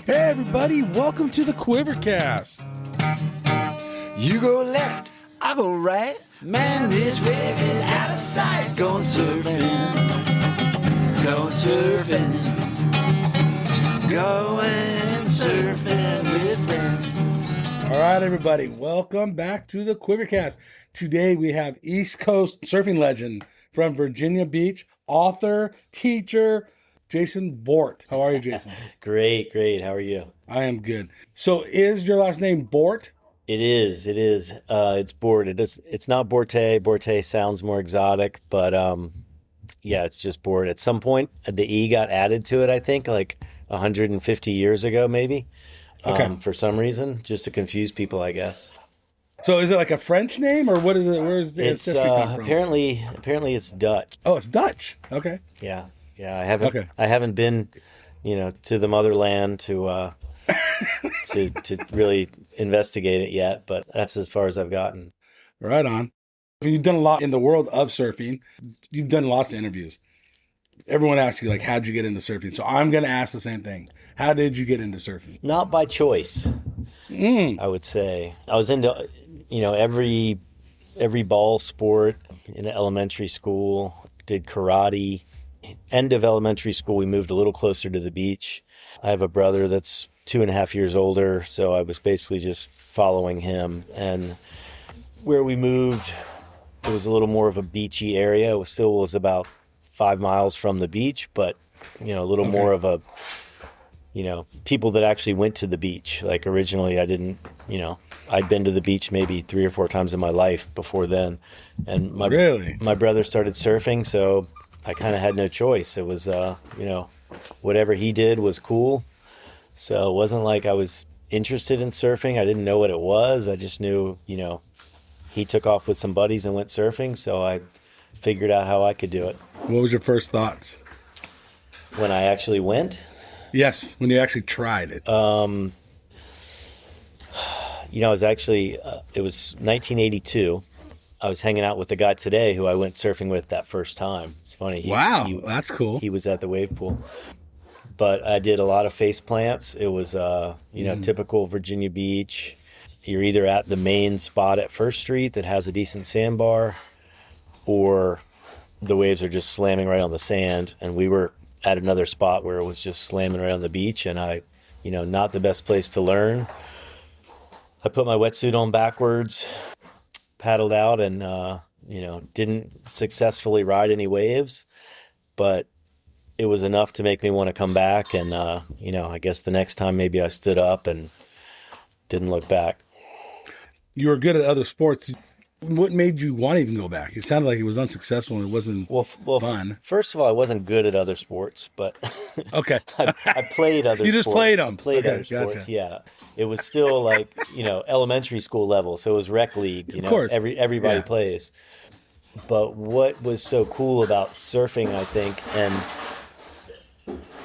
Hey everybody, welcome to the QuiverCast. You go left, I go right. Man, this wave is out of sight. Going surfing, going surfing, going surfing with friends. All right, everybody, welcome back to the QuiverCast. Today we have East Coast surfing legend from Virginia Beach, author, teacher, Jason Borte. How are you, Jason? Great. How are you? I am good. So is your last name Borte? It is. It's Borte. It's not Borte. Borte sounds more exotic, but yeah, it's just Borte. At some point, the E got added to it, I think, like 150 years ago, maybe. Okay. For some reason, just to confuse people, I guess. So is it like a French name, or what is it? Where's the It's ancestry come from? apparently it's Dutch. Oh, it's Dutch. Okay. Yeah. I haven't been, to the motherland to really investigate it yet, but that's as far as I've gotten. Right on. You've done a lot in the world of surfing. You've done lots of interviews. Everyone asks you, like, how'd you get into surfing? So I'm going to ask the same thing. How did you get into surfing? Not by choice, I would say. I was into, every ball sport in elementary school, did karate. End of elementary school, we moved a little closer to the beach. I have a brother that's 2.5 years older, so I was basically just following him. And where we moved, it was a little more of a beachy area. It still was about 5 miles from the beach, but, a little more of a, people that actually went to the beach. Like originally I didn't, I'd been to the beach maybe 3 or 4 times in my life before then. And my brother started surfing, so I kind of had no choice. It was, whatever he did was cool. So it wasn't like I was interested in surfing. I didn't know what it was. I just knew, he took off with some buddies and went surfing. So I figured out how I could do it. What was your first thoughts? When I actually went? Yes, when you actually tried it. It was actually, it was 1982. I was hanging out with the guy today who I went surfing with that first time. It's funny. That's cool. He was at the wave pool. But I did a lot of face plants. It was, typical Virginia Beach. You're either at the main spot at First Street that has a decent sandbar, or the waves are just slamming right on the sand. And we were at another spot where it was just slamming right on the beach. And I, not the best place to learn. I put my wetsuit on backwards, paddled out, and didn't successfully ride any waves, but it was enough to make me want to come back. And I guess the next time maybe I stood up and didn't look back. You were good at other sports. What made you want to even go back? It sounded like it was unsuccessful and it wasn't fun. First of all, I wasn't good at other sports, but okay, I played other sports. You just played them. Other sports, yeah. It was still like, elementary school level, so it was rec league, Of course. Everybody plays. But what was so cool about surfing, I think, and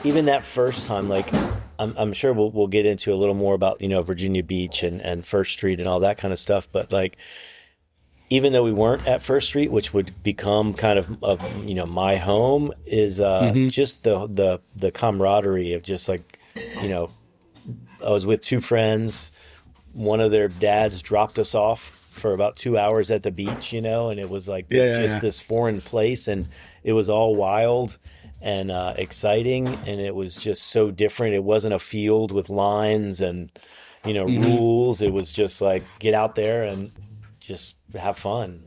even that first time, like, I'm sure we'll get into a little more about, Virginia Beach and First Street and all that kind of stuff, but like, even though we weren't at First Street, which would become kind of my home, is just the camaraderie of just like, I was with 2 friends. One of their dads dropped us off for about 2 hours at the beach, and it was like this foreign place, and it was all wild and exciting, and it was just so different. It wasn't a field with lines and rules. It was just like, get out there and just have fun.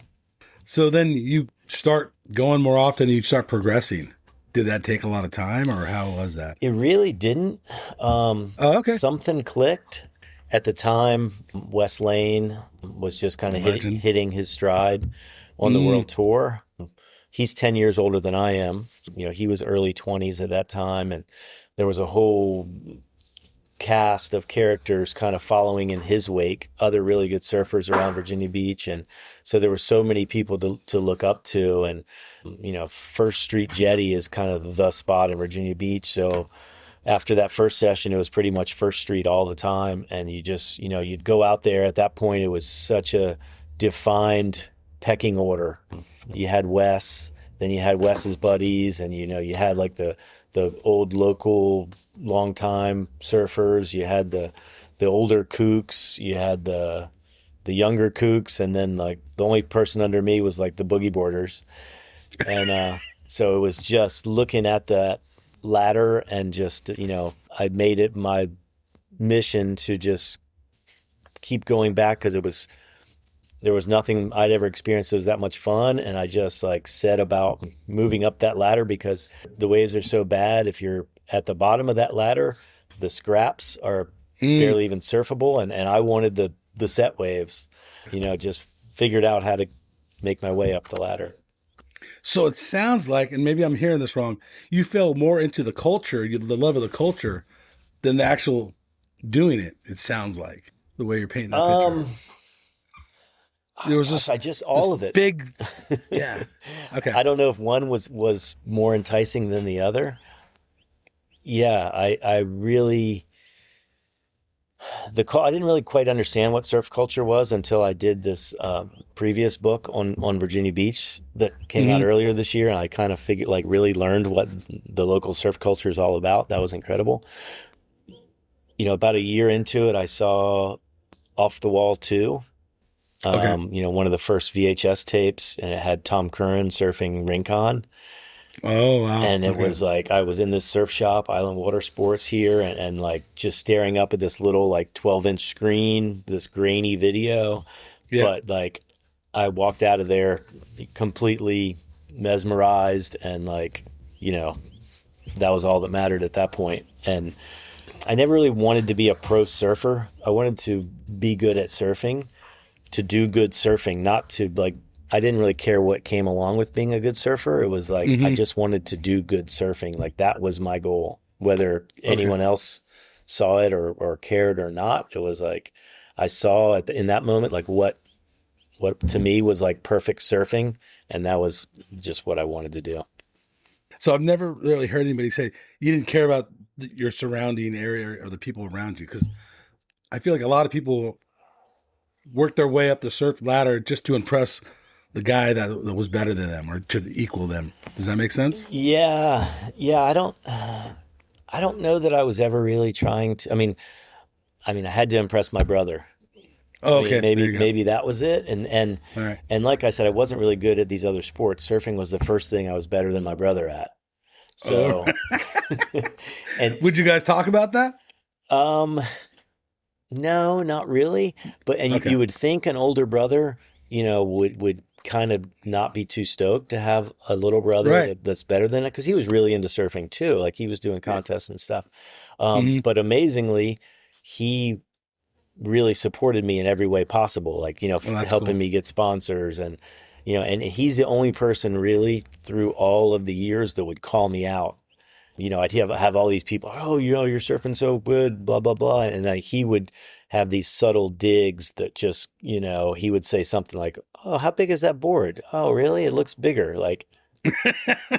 So then you start going more often, you start progressing. Did that take a lot of time, or how was that? It really didn't. Okay. Something clicked. At the time, Wes Lane was just kind of hitting his stride on the world tour. He's 10 years older than I am. He was early 20s at that time, and there was a whole cast of characters kind of following in his wake, other really good surfers around Virginia Beach. And so there were so many people to look up to. And, First Street Jetty is kind of the spot in Virginia Beach. So after that first session, it was pretty much First Street all the time. And you just, you'd go out there. At that point, it was such a defined pecking order. You had Wes, then you had Wes's buddies, and, you had like the the old local long time surfers, you had the older kooks, you had the younger kooks, and then like the only person under me was like the boogie boarders. And so it was just looking at that ladder and just, I made it my mission to just keep going back, because there was nothing I'd ever experienced that was that much fun. And I just like set about moving up that ladder, because the waves are so bad. If you're at the bottom of that ladder, the scraps are barely even surfable. And I wanted the set waves, just figured out how to make my way up the ladder. So it sounds like, and maybe I'm hearing this wrong, you fell more into the culture, the love of the culture, than the actual doing it. It sounds like the way you're painting that picture. There was just all of it. Big, yeah. Okay. I don't know if one was more enticing than the other. Yeah, I really. I didn't really quite understand what surf culture was until I did this previous book on Virginia Beach that came out earlier this year, and I kind of really learned what the local surf culture is all about. That was incredible. About a year into it, I saw Off the Wall 2. One of the first VHS tapes, and it had Tom Curran surfing Rincon. Oh, wow. And it was like, I was in this surf shop, Island Water Sports here, and like just staring up at this little like 12-inch screen, this grainy video. Yeah. But like I walked out of there completely mesmerized, and like, that was all that mattered at that point. And I never really wanted to be a pro surfer. I wanted to be good at surfing, to do good surfing, not to like, I didn't really care what came along with being a good surfer. It was like, I just wanted to do good surfing. Like that was my goal, whether anyone else saw it or cared or not. It was like, I saw in that moment, like what to me was like perfect surfing. And that was just what I wanted to do. So I've never really heard anybody say you didn't care about your surrounding area or the people around you. 'Cause I feel like a lot of people work their way up the surf ladder just to impress the guy that was better than them or to equal them. Does that make sense? Yeah. I don't know that I was ever really trying to. I mean, I had to impress my brother. Oh, okay. Maybe that was it. And right. And like I said, I wasn't really good at these other sports. Surfing was the first thing I was better than my brother at. So, and would you guys talk about that? No, not really. But you would think an older brother, would kind of not be too stoked to have a little brother that's better than it, because he was really into surfing too. Like he was doing contests and stuff. But amazingly, he really supported me in every way possible. Like, helping me get sponsors, and he's the only person really through all of the years that would call me out. I'd have all these people, oh, you're surfing so good, blah, blah, blah. And he would have these subtle digs that just, he would say something like, oh, how big is that board? Oh, really? It looks bigger. Like,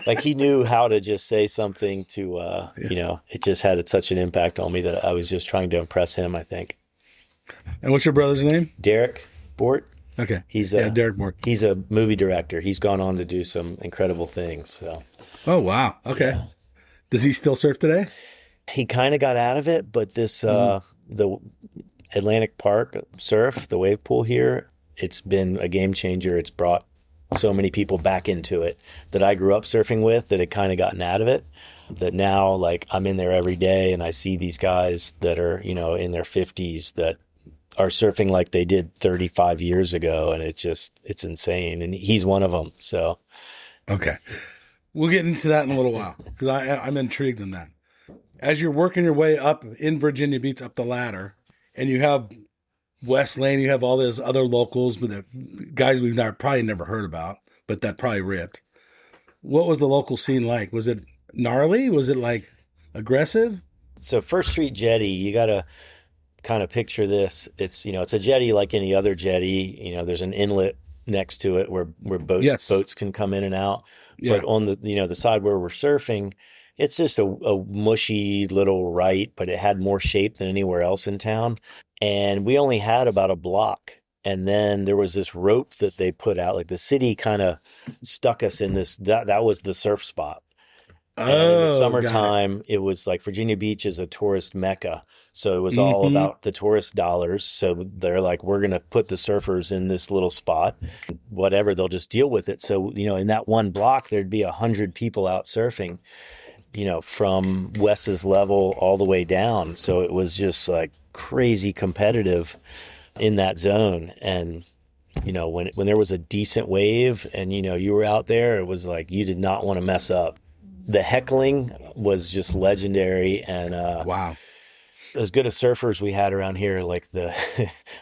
like he knew how to just say something to, it just had such an impact on me that I was just trying to impress him, I think. And what's your brother's name? Derek Borte. Okay. Derek Borte. He's a movie director. He's gone on to do some incredible things. So. Oh, wow. Okay. Yeah. Does he still surf today? He kind of got out of it, but this the Atlantic Park surf, the wave pool here, it's been a game changer. It's brought so many people back into it that I grew up surfing with that had kind of gotten out of it. That now, like, I'm in there every day, and I see these guys that are, in their 50s that are surfing like they did 35 years ago, and it's insane. And he's one of them. So, okay. We'll get into that in a little while, because I'm intrigued in that. As you're working your way up in Virginia Beach, up the ladder, and you have West Lane, you have all those other locals, but the guys we've probably never heard about, but that probably ripped. What was the local scene like? Was it gnarly? Was it like aggressive? So First Street Jetty, you got to kind of picture this. It's, it's a jetty like any other jetty. There's an inlet next to it where boats can come in and out. Yeah. But on the the side where we're surfing, it's just a mushy little right, but it had more shape than anywhere else in town. And we only had about a block. And then there was this rope that they put out, like the city kind of stuck us in this, that was the surf spot. And in the Oh, got it. summertime, it was like Virginia Beach is a tourist mecca. So it was all about the tourist dollars. So they're like, we're going to put the surfers in this little spot, whatever, they'll just deal with it. So, in that one block, there'd be 100 people out surfing, from Wes's level all the way down. So it was just like crazy competitive in that zone. And, when there was a decent wave and, you were out there, it was like you did not want to mess up. The heckling was just legendary, and Wow. as good as surfers we had around here, like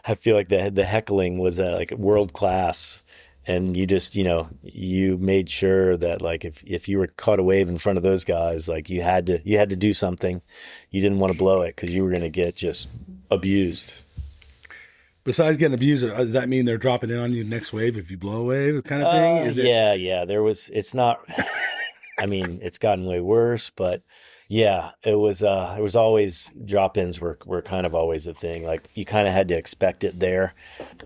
I feel like the heckling was like world class, and you just you made sure that like if you were caught a wave in front of those guys, like you had to do something. You didn't want to blow it because you were going to get just abused. Besides getting abused, does that mean they're dropping in on you next wave if you blow a wave kind of thing? Is it? Yeah. It's not. I mean, it's gotten way worse, but yeah, it was. There was always drop-ins were kind of always a thing. Like you kind of had to expect it there.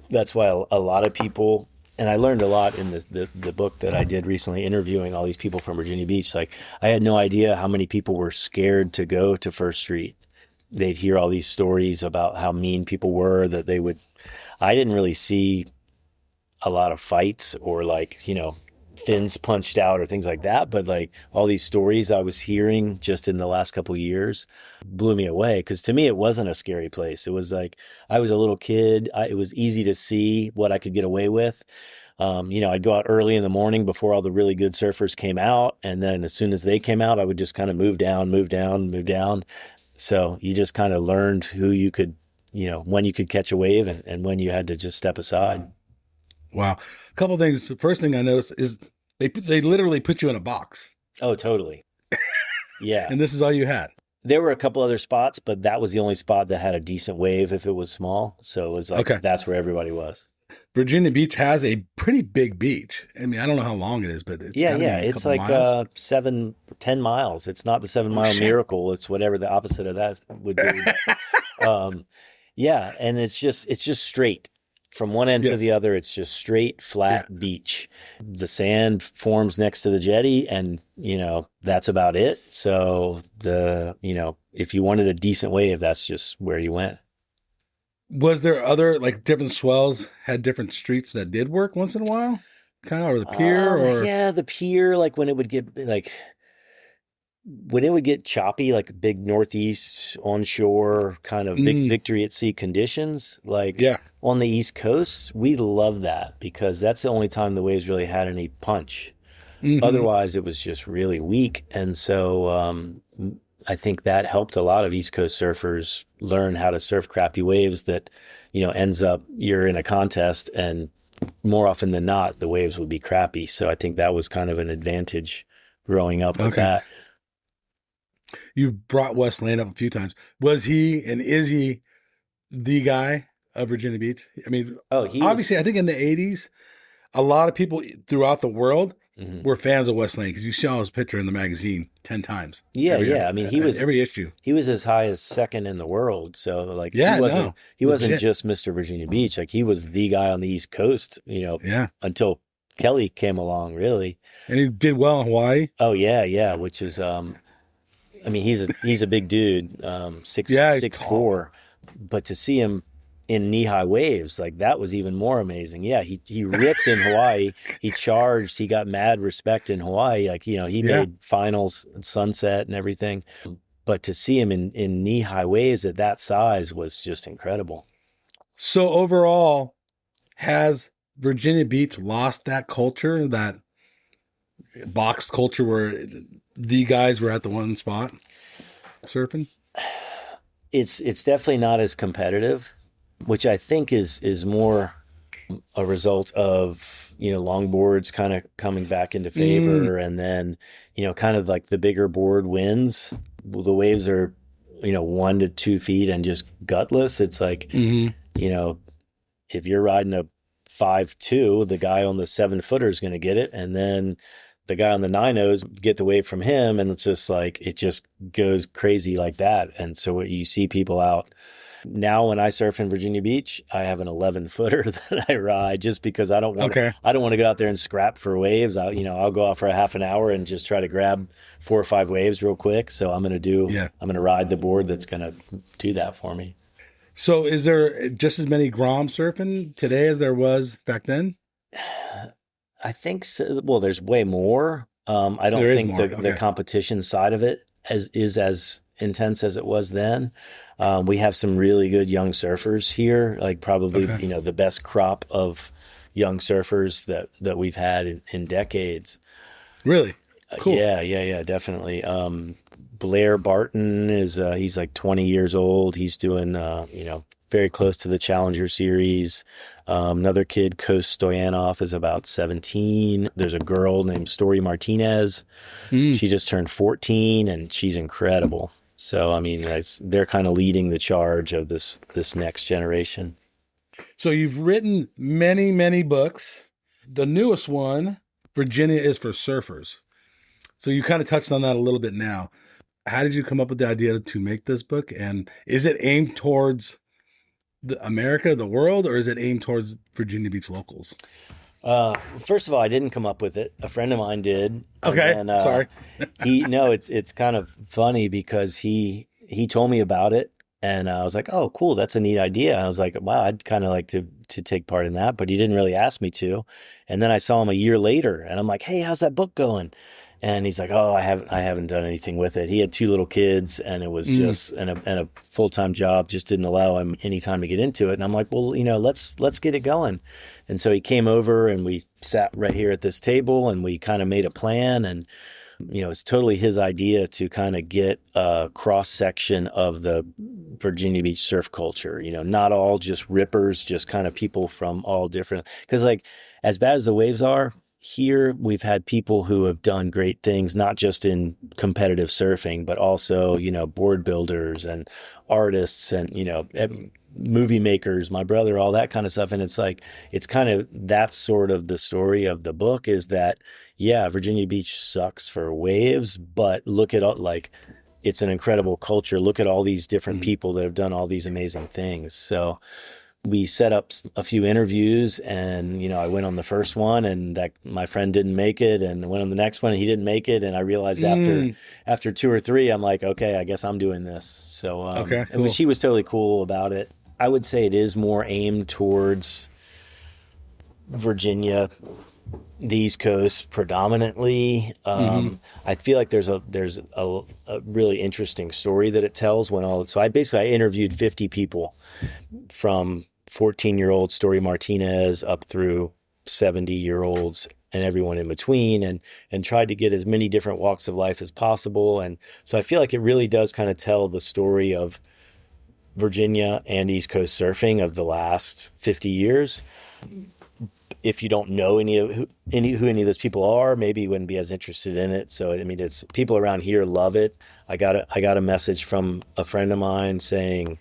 That's why a lot of people, and I learned a lot in the book that I did recently, interviewing all these people from Virginia Beach. Like I had no idea how many people were scared to go to First Street. They'd hear all these stories about how mean people were, that they would. I didn't really see a lot of fights or like fins punched out or things like that, but like all these stories I was hearing just in the last couple of years blew me away, because to me it wasn't a scary place. It was like I was a little kid. It was easy to see what I could get away with. I'd go out early in the morning before all the really good surfers came out, and then as soon as they came out, I would just kind of move down. So you just kind of learned who you could, when you could catch a wave and when you had to just step aside. Wow. A couple of things. The first thing I noticed is they literally put you in a box. Oh, totally. Yeah. And this is all you had. There were a couple other spots, but that was the only spot that had a decent wave if it was small. So it was like, That's where everybody was. Virginia Beach has a pretty big beach. I mean, I don't know how long it is, but it's it's like 10 miles. It's not the 7-mile miracle. It's whatever the opposite of that would be. And it's just straight. From one end to the other, it's just straight, flat beach. The sand forms next to the jetty, and, that's about it. So if you wanted a decent wave, that's just where you went. Was there other, like, different swells had different streets that did work once in a while? Kind of, or the pier? Yeah, the pier, like when it would get, choppy, like big northeast onshore kind of victory at sea conditions, on the East Coast, we love that because that's the only time the waves really had any punch. Otherwise, it was just really weak. And so I think that helped a lot of East Coast surfers learn how to surf crappy waves that, ends up you're in a contest and more often than not, the waves would be crappy. So I think that was kind of an advantage growing up with that. You brought Wes Lane up a few times. Was he and is he the guy of Virginia Beach? I mean, obviously, I think in the 80s, a lot of people throughout the world were fans of Wes Lane because you saw his picture in the magazine 10 times. Yeah. I mean, he was every issue. He was as high as second in the world. So like, he wasn't just Mr. Virginia Beach. Like he was the guy on the East Coast, until Kelly came along, really. And he did well in Hawaii. Oh yeah. Which is, I mean, he's a big dude, 6'4", but to see him in knee-high waves, like that was even more amazing. Yeah, he ripped in Hawaii. He charged. He got mad respect in Hawaii. Like, he made finals and Sunset and everything. But to see him in knee-high waves at that size was just incredible. So overall, has Virginia Beach lost that culture, that boxed culture where the guys were at the one spot surfing? It's definitely not as competitive, which I think is more a result of, longboards kind of coming back into favor. And then, kind of like the bigger board wins. The waves are, 1 to 2 feet and just gutless. It's like, if you're riding a 5.2, the guy on the 7-footer is going to get it. And then the guy on the 9.0s get the wave from him, and it's just like it just goes crazy like that. And so you see people out Now when I surf in Virginia Beach, I have an 11-footer that I ride just because I don't want Okay. to go out there and scrap for waves. I'll go out for a half an hour and just try to grab 4 or 5 waves real quick. So I'm going to ride the board that's going to do that for me. So is there just as many Grom surfing today as there was back then? I think so. Well, there's way more. I don't think the competition side of it is as intense as it was then. We have some really good young surfers here, like probably, the best crop of young surfers that we've had in decades. Really? Cool. Yeah, definitely. Blair Barton he's like 20 years old. He's doing, very close to the Challenger Series. Another kid, Kos Stoyanov, is about 17. There's a girl named Story Martinez. She just turned 14, and she's incredible. So, I mean, they're kind of leading the charge of this next generation. So you've written many, many books. The newest one, Virginia is for Surfers. So you kind of touched on that a little bit now. How did you come up with the idea to make this book? And is it aimed towards America, the world, or is it aimed towards Virginia Beach locals? First of all, I didn't come up with it. A friend of mine did. Okay, sorry. It's kind of funny because he told me about it, and I was like, oh, cool, that's a neat idea. I was like, wow, I'd kind of like to take part in that, but he didn't really ask me to. And then I saw him a year later, and I'm like, hey, how's that book going? And he's like, oh, I haven't done anything with it. He had 2 little kids, and it was just and a full-time job just didn't allow him any time to get into it. And I'm like, well, let's get it going. And so he came over, and we sat right here at this table, and we kind of made a plan. And it's totally his idea to kind of get a cross section of the Virginia Beach surf culture. Not all just rippers, just kind of people from all different. Because like as bad as the waves are. Here, we've had people who have done great things, not just in competitive surfing, but also, board builders and artists and, movie makers, my brother, all that kind of stuff. And it's like, it's kind of, that's sort of the story of the book is that, yeah, Virginia Beach sucks for waves, but look at all, like, it's an incredible culture. Look at all these different people that have done all these amazing things. So we set up a few interviews, and I went on the first one, and that my friend didn't make it, and went on the next one, and he didn't make it, and I realized after 2 or 3, I'm like, okay, I guess I'm doing this. So cool. He was totally cool about it. I would say it is more aimed towards Virginia, the East Coast predominantly. I feel like there's a really interesting story that it tells so I interviewed 50 people from 14-year-old Story Martinez up through 70-year-olds and everyone in between, and tried to get as many different walks of life as possible. And so I feel like it really does kind of tell the story of Virginia and East Coast surfing of the last 50 years. If you don't know who any of those people are, maybe you wouldn't be as interested in it. So I mean, it's people around here love it. I got a message from a friend of mine saying,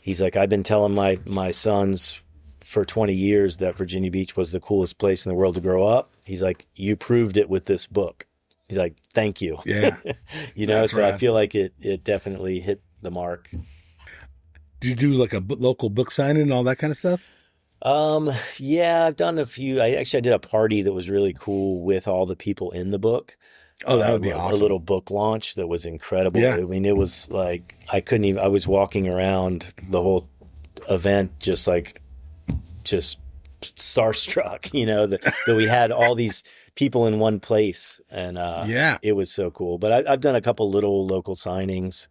he's like, I've been telling my sons for 20 years that Virginia Beach was the coolest place in the world to grow up. He's like, you proved it with this book. He's like, thank you. Yeah. So right. I feel like it definitely hit the mark. Do you do like a local book signing and all that kind of stuff? Yeah, I've done a few. I did a party that was really cool with all the people in the book. Oh, that would be awesome. A little book launch that was incredible. Yeah. I mean, it was like, I was walking around the whole event just starstruck, that we had all these people in one place, and it was so cool. But I've done a couple little local signings.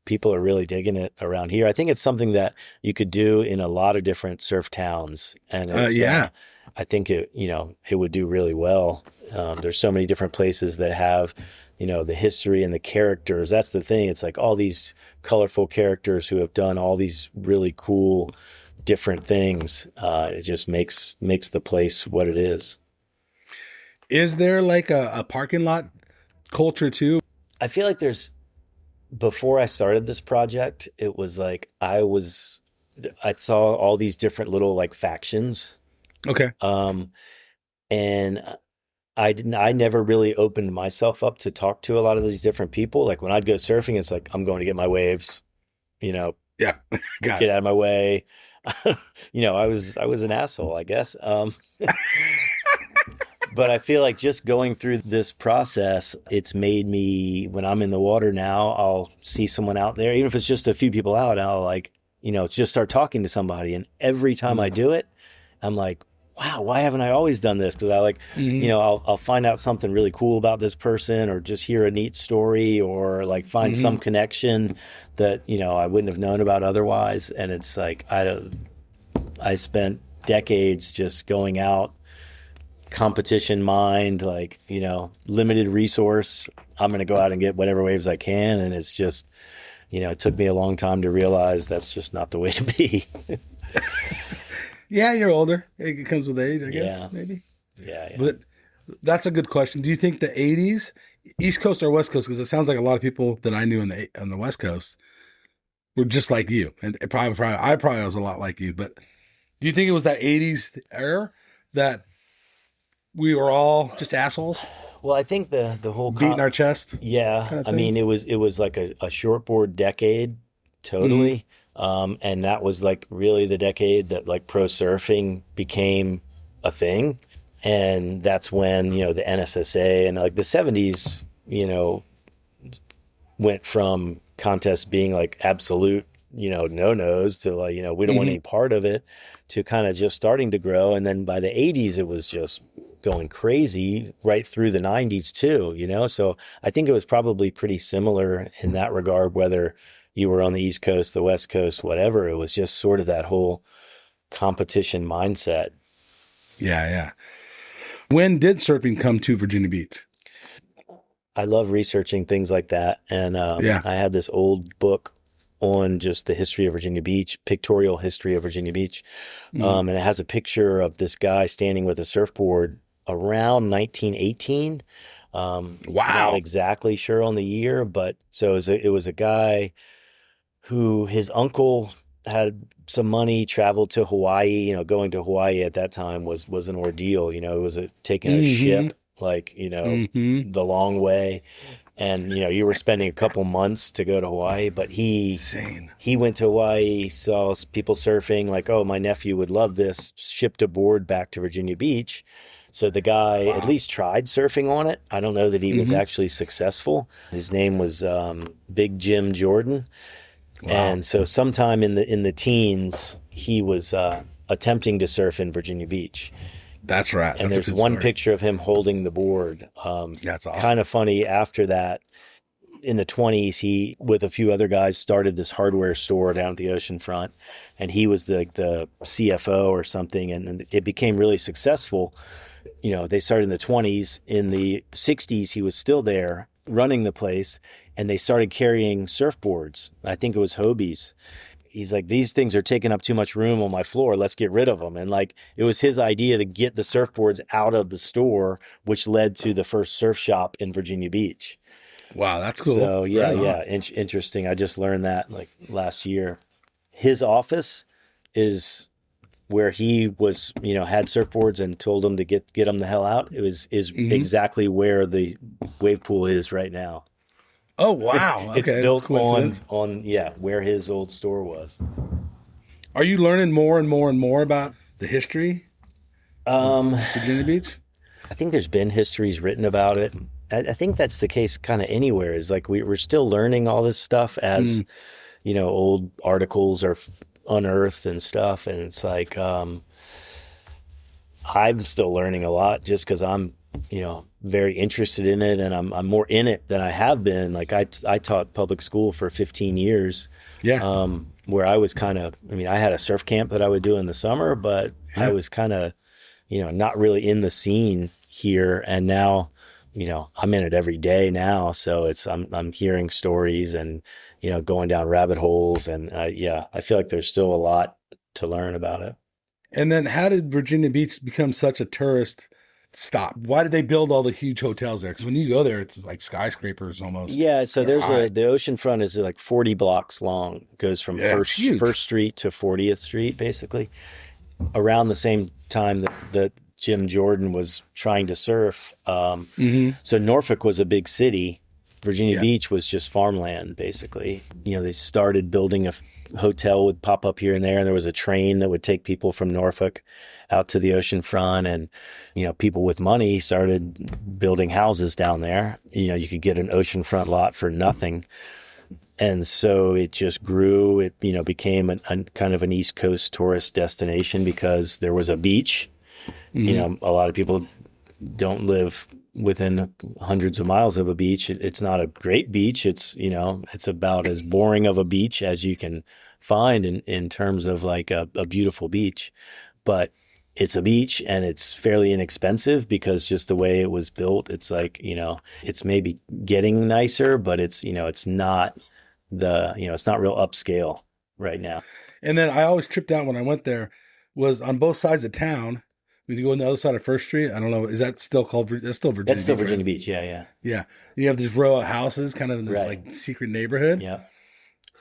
People are really digging it around here. I think it's something that you could do in a lot of different surf towns, and I think it would do really well. There's so many different places that have the history and the characters. That's the thing. It's like all these colorful characters who have done all these really cool different things. It just makes the place what it is. Is there like a parking lot culture too? I feel like before I started this project, it was like I saw all these different little like factions. Okay. And I never really opened myself up to talk to a lot of these different people. Like when I'd go surfing, it's like, I'm going to get my waves, Yeah. Got get it. out of my way. I was an asshole, I guess. But I feel like just going through this process, it's made me, when I'm in the water now, I'll see someone out there, even if it's just a few people out, I'll like, just start talking to somebody. And every time I do it, I'm like, wow, why haven't I always done this? Because I like, I'll find out something really cool about this person, or just hear a neat story, or like find some connection that, I wouldn't have known about otherwise. And it's like, I spent decades just going out, competition mind, like, limited resource. I'm going to go out and get whatever waves I can. And it's just, it took me a long time to realize that's just not the way to be. Yeah, you're older. It comes with age, I guess, Yeah. maybe. Yeah. But that's a good question. Do you think the 80s, East Coast or West Coast, because it sounds like a lot of people that I knew on the West Coast were just like you. And I probably was a lot like you. But do you think it was that 80s era that we were all just assholes, Well, I think the whole beating our chest? yeah, kind of I thing? mean, it was like a shortboard decade, totally. And that was like really the decade that like pro surfing became a thing. And that's when, the NSSA and like the 70s, went from contests being like absolute, no-nos to like, we don't want any part of it, to kind of just starting to grow. And then by the 80s, it was just going crazy right through the 90s too, So I think it was probably pretty similar in that regard, whether you were on the East Coast, the West Coast, whatever. It was just sort of that whole competition mindset. Yeah, yeah. When did surfing come to Virginia Beach? I love researching things like that. And I had this old book on just the history of Virginia Beach, pictorial history of Virginia Beach. And it has a picture of this guy standing with a surfboard around 1918. Wow. Not exactly sure on the year, but so it was a guy who his uncle had some money, traveled to Hawaii. Going to Hawaii at that time was an ordeal. It was taking a ship, like, the long way. And, you were spending a couple months to go to Hawaii, but Insane. he went to Hawaii, saw people surfing, like, oh, my nephew would love this, shipped a board back to Virginia Beach. So the guy at least tried surfing on it. I don't know that he was actually successful. His name was Big Jim Jordan. Wow. And so sometime in the teens, he was attempting to surf in Virginia Beach. That's right. And That's there's one picture of him holding the board. That's awesome. Kind of funny. After that, in the 20s, he, with a few other guys, started this hardware store down at the ocean front. And he was the CFO or something. And it became really successful. They started in the 20s. In the 60s, he was still there running the place. And they started carrying surfboards. I think it was Hobies. He's like, these things are taking up too much room on my floor. Let's get rid of them. And like, it was his idea to get the surfboards out of the store, which led to the first surf shop in Virginia Beach. Wow, that's cool. So yeah, Right interesting. I just learned that like last year. His office is where he was, had surfboards and told them to get them the hell out. It is exactly where the wave pool is right now. Oh, wow. It's Okay, built that's on where his old store was. Are you learning more and more and more about the history of Virginia Beach? I think there's been histories written about it. I think that's the case kind of anywhere, is like we're still learning all this stuff as, old articles are unearthed and stuff. And it's like, I'm still learning a lot just because I'm, very interested in it, and I'm more in it than I have been. Like I taught public school for 15 years. Yeah. Where I was kind of, I had a surf camp that I would do in the summer, but I was kind of, not really in the scene here. And now, I'm in it every day now. So I'm hearing stories and, going down rabbit holes. And I feel like there's still a lot to learn about it. And then how did Virginia Beach become such a tourist stop? Why did they build all the huge hotels there? Because when you go there, it's like skyscrapers almost. Yeah, so there's the oceanfront is like 40 blocks long. It goes from First Street to 40th Street, basically. Around the same time that Jim Jordan was trying to surf. So Norfolk was a big city, Virginia Beach was just farmland, basically. They started building a hotel would pop up here and there, and there was a train that would take people from Norfolk out to the ocean front, and people with money started building houses down there. You could get an oceanfront lot for nothing, and so it just grew. It became a kind of an East Coast tourist destination because there was a beach. A lot of people don't live within hundreds of miles of a beach. It's not a great beach. It's about as boring of a beach as you can find in terms of like a beautiful beach, but it's a beach and it's fairly inexpensive because just the way it was built, it's like, it's maybe getting nicer, but it's not it's not real upscale right now. And then I always tripped out when I went there was on both sides of town. When you go on the other side of First Street, I don't know, is that still called? That's still Virginia Beach. That's still Virginia Beach. Yeah. Yeah. You have this row of houses, kind of in this like secret neighborhood. Yeah.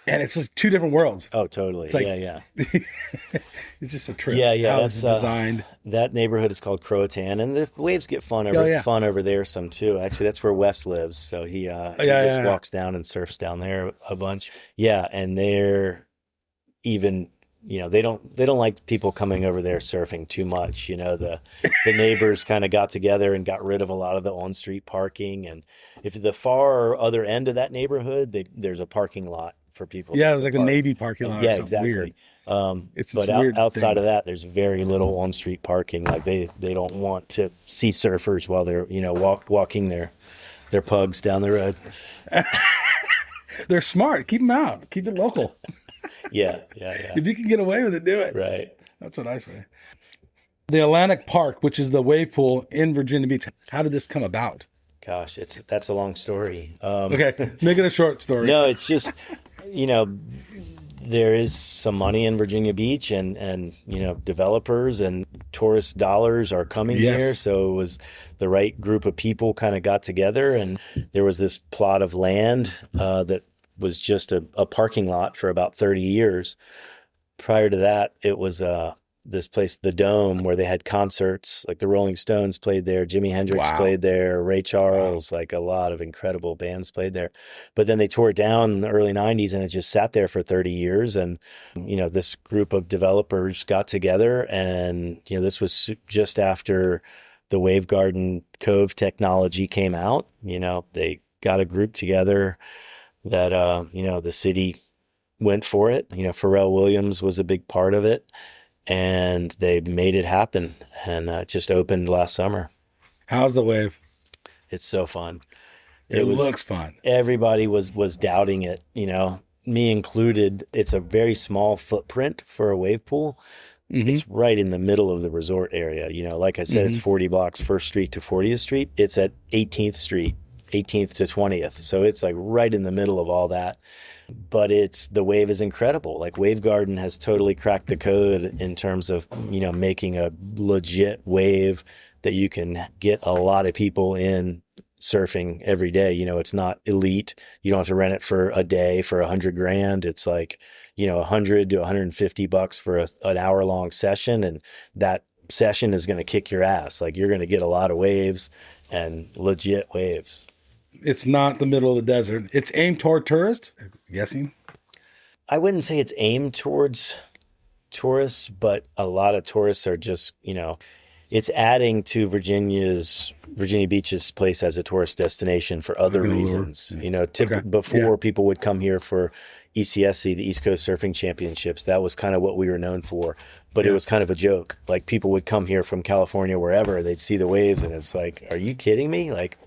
And it's just two different worlds. Oh, totally. It's like, yeah. It's just a trip. Yeah. How That's it's designed. That neighborhood is called Croatan, and the waves get fun over there some too. Actually, that's where Wes lives, so he just walks down and surfs down there a bunch. Yeah, and they're even. They don't like people coming over there surfing too much. The neighbors kind of got together and got rid of a lot of the on-street parking. And if the far other end of that neighborhood, there's a parking lot for people. Yeah, it's like a Navy parking lot. Yeah, exactly. Weird. Outside of that, there's very little on-street parking. Like they don't want to see surfers while they're walking their pugs down the road. They're smart. Keep them out. Keep it local. Yeah. If you can get away with it, do it. Right. That's what I say. The Atlantic Park, which is the wave pool in Virginia Beach. How did this come about? Gosh, that's a long story. Okay, make it a short story. No, it's just, there is some money in Virginia Beach and developers and tourist dollars are coming here. So it was the right group of people kind of got together, and there was this plot of land that was just a parking lot for about 30 years. Prior to that, it was this place, the Dome, where they had concerts. Like the Rolling Stones played there, Jimi Hendrix played there, Ray Charles, like a lot of incredible bands played there. But then they tore it down in the early 90s, and it just sat there for 30 years. And, this group of developers got together, and, this was just after the Wave Garden Cove technology came out. They got a group together that, the city went for it. Pharrell Williams was a big part of it, and they made it happen, and it just opened last summer. How's the wave? It's so fun. It looks fun. Everybody was doubting it, me included. It's a very small footprint for a wave pool. Mm-hmm. It's right in the middle of the resort area. Like I said, It's 40 blocks, 1st Street to 40th Street. It's at 18th Street. 18th to 20th. So it's like right in the middle of all that. But the wave is incredible. Like Wave Garden has totally cracked the code in terms of, making a legit wave that you can get a lot of people in surfing every day. It's not elite. You don't have to rent it for a day for $100,000. It's like, $100 to $150 for an hour long session. And that session is going to kick your ass. Like you're going to get a lot of waves and legit waves. It's not the middle of the desert. It's aimed toward tourists, I'm guessing. I wouldn't say it's aimed towards tourists, but a lot of tourists are just, it's adding to Virginia Beach's place as a tourist destination for other reasons. Before people would come here for ECSC, the East Coast Surfing Championships. That was kind of what we were known for. But it was kind of a joke. Like people would come here from California, wherever, they'd see the waves, and it's like, are you kidding me? Like,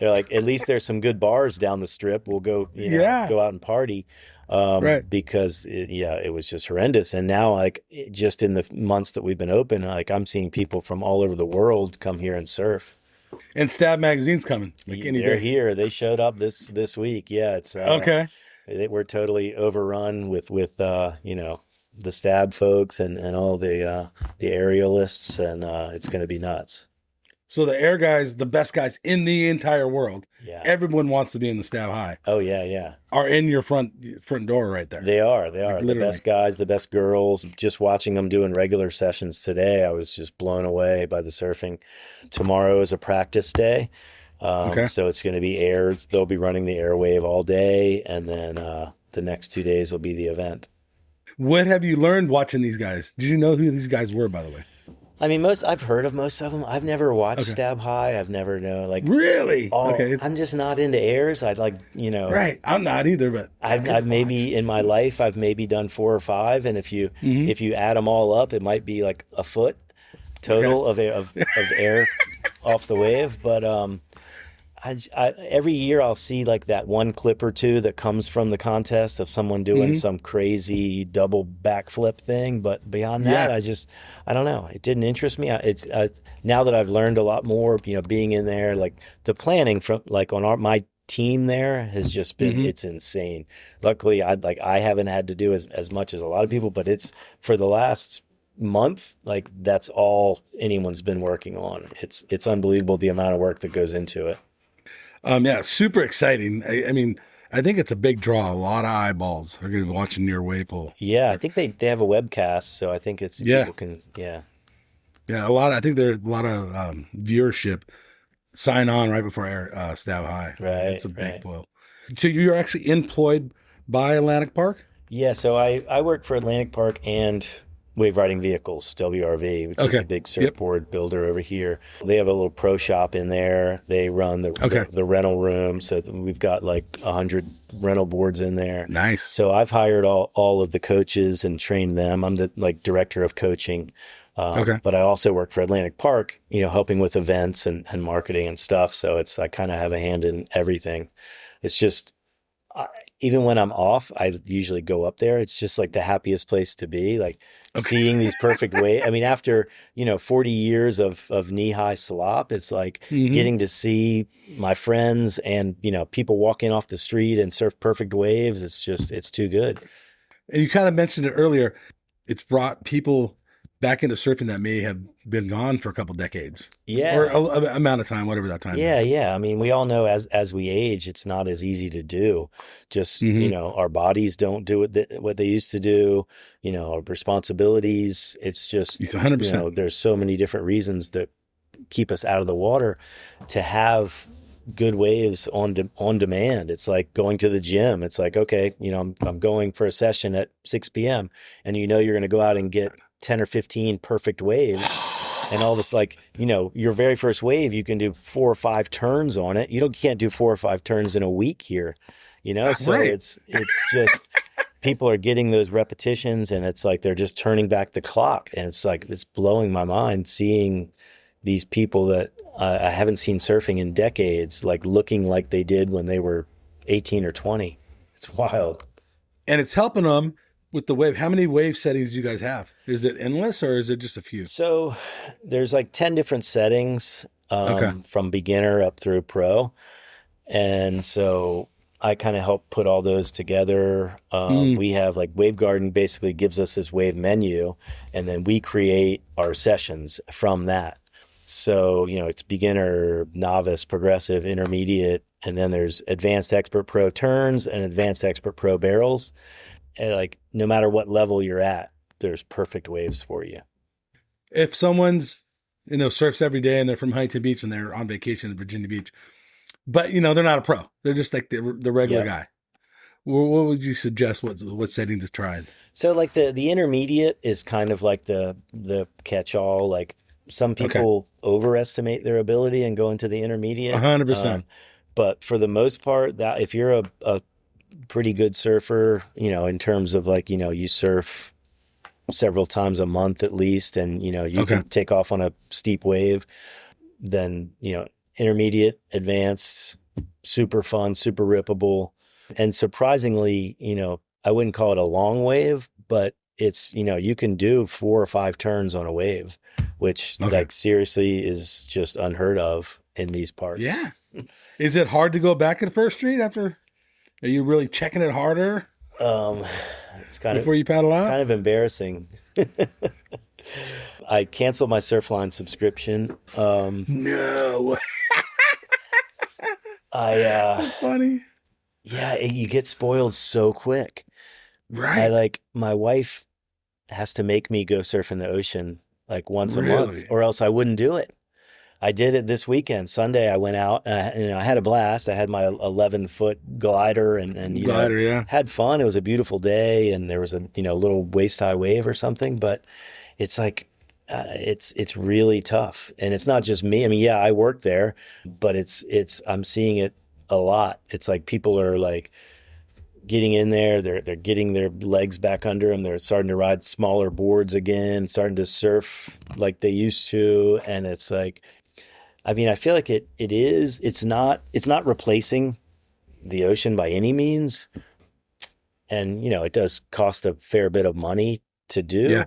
they're like, at least there's some good bars down the strip. We'll go, go out and party. Because it was just horrendous. And now, like, just in the months that we've been open, like I'm seeing people from all over the world come here and surf. And Stab Magazine's coming. They're here. They showed up this week. Yeah, it's okay. We're totally overrun with the Stab folks and all the aerialists, and it's going to be nuts. So the air guys, the best guys in the entire world, everyone wants to be in the Stab High. Oh, yeah. Are in your front door right there. They are. Like, the best guys, the best girls. Just watching them doing regular sessions today, I was just blown away by the surfing. Tomorrow is a practice day, Okay. So it's going to be air. They'll be running the airwave all day, and then the next 2 days will be the event. What have you learned watching these guys? Did you know who these guys were, by the way? I mean, I've heard of most of them. I've never watched Stab High. I've never known Really? Okay. I'm just not into airs. I'd like, Right. I'm not either, but I've maybe in my life I've maybe done 4 or 5, and if you add them all up, it might be like a foot total of air off the wave. But every year I'll see like that one clip or two that comes from the contest of someone doing some crazy double backflip thing. But beyond that, I don't know. It didn't interest me. It's now that I've learned a lot more, being in there, like the planning from like on my team there has just been, it's insane. Luckily, I haven't had to do as much as a lot of people, but it's for the last month, like that's all anyone's been working on. It's unbelievable the amount of work that goes into it. Yeah, super exciting. I mean, I think it's a big draw. A lot of eyeballs are going to be watching your wave pool. Yeah, I think they have a webcast, so I think it's people can yeah, a lot. I think there's a lot of viewership sign on right before air Stab High. Right, it's a big pool. So you're actually employed by Atlantic Park? Yeah, so I work for Atlantic Park and Wave Riding Vehicles, WRV, which is a big surfboard builder over here. They have a little pro shop in there. They run the rental room, so we've got like 100 rental boards in there. Nice. So I've hired all of the coaches and trained them. I'm the director of coaching. But I also work for Atlantic Park, helping with events and marketing and stuff. So I kind of have a hand in everything. It's just, even when I'm off, I usually go up there. It's just like the happiest place to be, like seeing these perfect waves. I mean, after, 40 years of knee-high slop, it's like getting to see my friends and, people walking off the street and surf perfect waves. It's too good. And you kind of mentioned it earlier. It's brought people back into surfing that may have been gone for a couple decades. Yeah. Or a amount of time, whatever that time is. Yeah. I mean, we all know as we age, it's not as easy to do. Just, our bodies don't do what they used to do, our responsibilities. It's just, 100%. There's so many different reasons that keep us out of the water. To have good waves on demand. It's like going to the gym. It's like, okay, I'm going for a session at 6 p.m. and you're going to go out and get 10 or 15 perfect waves. And all this, like, your very first wave, you can do 4 or 5 turns on it. You can't do 4 or 5 turns in a week here, So right. it's just people are getting those repetitions, and it's like they're just turning back the clock. And it's like, it's blowing my mind seeing these people that I haven't seen surfing in decades, like looking like they did when they were 18 or 20. It's wild. And it's helping them with the wave. How many wave settings do you guys have? Is it endless or is it just a few? So there's like 10 different settings from beginner up through pro. And so I kind of help put all those together. We have like Wave Garden basically gives us this wave menu, and then we create our sessions from that. So, it's beginner, novice, progressive, intermediate, and then there's advanced expert pro turns and advanced expert pro barrels. And like, no matter what level you're at, there's perfect waves for you. If someone's, surfs every day and they're from Huntington Beach and they're on vacation in Virginia Beach, but, they're not a pro. They're just like the regular guy. What would you suggest? What setting to try? So like the intermediate is kind of like the catch-all. Like some people overestimate their ability and go into the intermediate. 100%. But for the most part, that if you're a pretty good surfer, in terms of like, you surf several times a month at least, and, you can take off on a steep wave, then, intermediate, advanced, super fun, super rippable. And surprisingly, I wouldn't call it a long wave, but it's, you can do 4 or 5 turns on a wave, which like seriously is just unheard of in these parts. Yeah. Is it hard to go back at First Street after? Are you really checking it harder? It's kind before you paddle out? It's kind of embarrassing. I canceled my Surfline subscription. No. That's funny. Yeah, you get spoiled so quick. Right. My wife has to make me go surf in the ocean like once a month, or else I wouldn't do it. I did it this weekend. Sunday, I went out and I had a blast. I had my 11-foot glider and Glider, yeah. had fun. It was a beautiful day, and there was a little waist high wave or something. But it's like it's really tough, and it's not just me. I mean, yeah, I work there, but I'm seeing it a lot. It's like people are like getting in there, they're getting their legs back under them. They're starting to ride smaller boards again, starting to surf like they used to, and it's like, I mean, I feel like it's not replacing the ocean by any means. And, it does cost a fair bit of money to do. Yeah.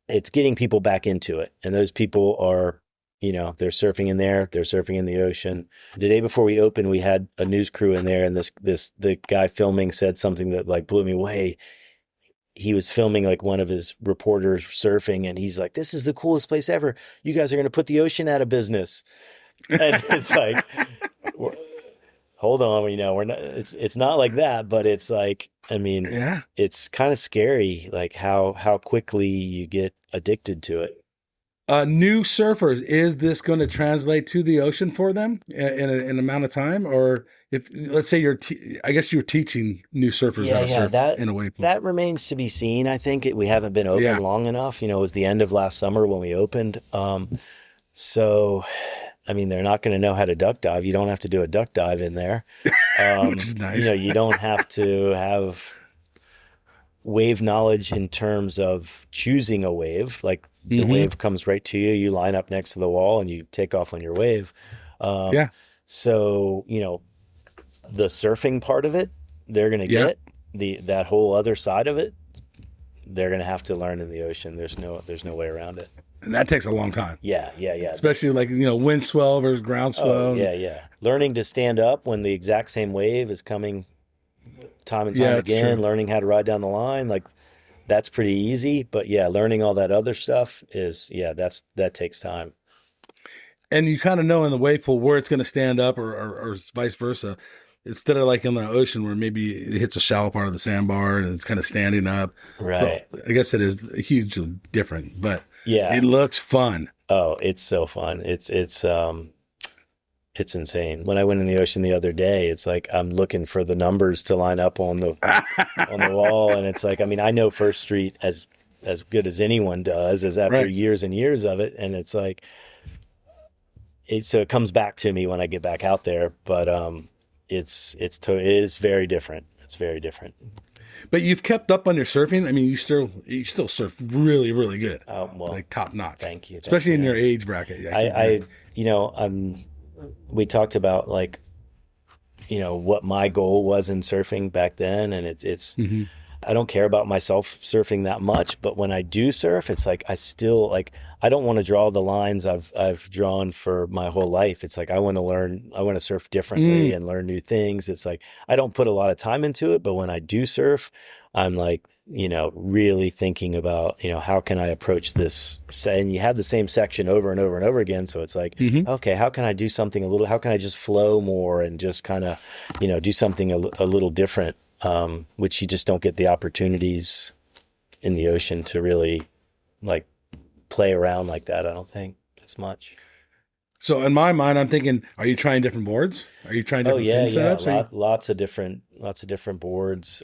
It's getting people back into it. And those people are, they're surfing in there, they're surfing in the ocean. The day before we opened, we had a news crew in there, and the guy filming said something that like blew me away. He was filming like one of his reporters surfing, and he's like, "This is the coolest place ever. You guys are going to put the ocean out of business." And it's like, hold on, we're not, it's not like that, but it's like, I mean, Yeah. It's kind of scary, like how quickly you get addicted to it. New surfers, is this going to translate to the ocean for them in an amount of time? Or if, let's say I guess you're teaching new surfers how to surf in a wave pool. That remains to be seen. I think we haven't been open long enough. It was the end of last summer when we opened. So, I mean, they're not going to know how to duck dive. You don't have to do a duck dive in there. Which is nice. You don't have to have wave knowledge in terms of choosing a wave. Like the wave comes right to you. You line up next to the wall and you take off on your wave. So, the surfing part of it, they're going to get that whole other side of it. They're going to have to learn in the ocean. There's no way around it. And that takes a long time. Yeah. Especially like, wind swell versus ground swell. Oh, yeah. Learning to stand up when the exact same wave is coming time and time again, true. Learning how to ride down the line, like that's pretty easy. But learning all that other stuff that takes time. And you kind of know in the wave pool where it's going to stand up or vice versa. Instead of like in the ocean where maybe it hits a shallow part of the sandbar and it's kind of standing up. Right. So I guess it is hugely different, but it looks fun. Oh, it's so fun. It's insane. When I went in the ocean the other day, it's like I'm looking for the numbers to line up on the wall, and it's like, I mean, I know First Street as good as anyone does, as after years and years of it, and it's like so it comes back to me when I get back out there, but it is very different. It's very different. But you've kept up on your surfing. I mean, you still surf really, really good. Well, like top notch. Thank you. Especially in your age bracket. We talked about like, what my goal was in surfing back then, and it's I don't care about myself surfing that much, but when I do surf, it's like I still like, I don't want to draw the lines I've drawn for my whole life. It's like I want to surf differently and learn new things. It's like I don't put a lot of time into it, but when I do surf, I'm like, really thinking about, how can I approach this? And you have the same section over and over and over again. So it's like, okay, how can I do something how can I just flow more and just kind of, do something a little different? Which you just don't get the opportunities in the ocean to really like play around like that. I don't think as much. So in my mind, I'm thinking, are you trying different boards? Are you trying different fin setups? Lots of different boards.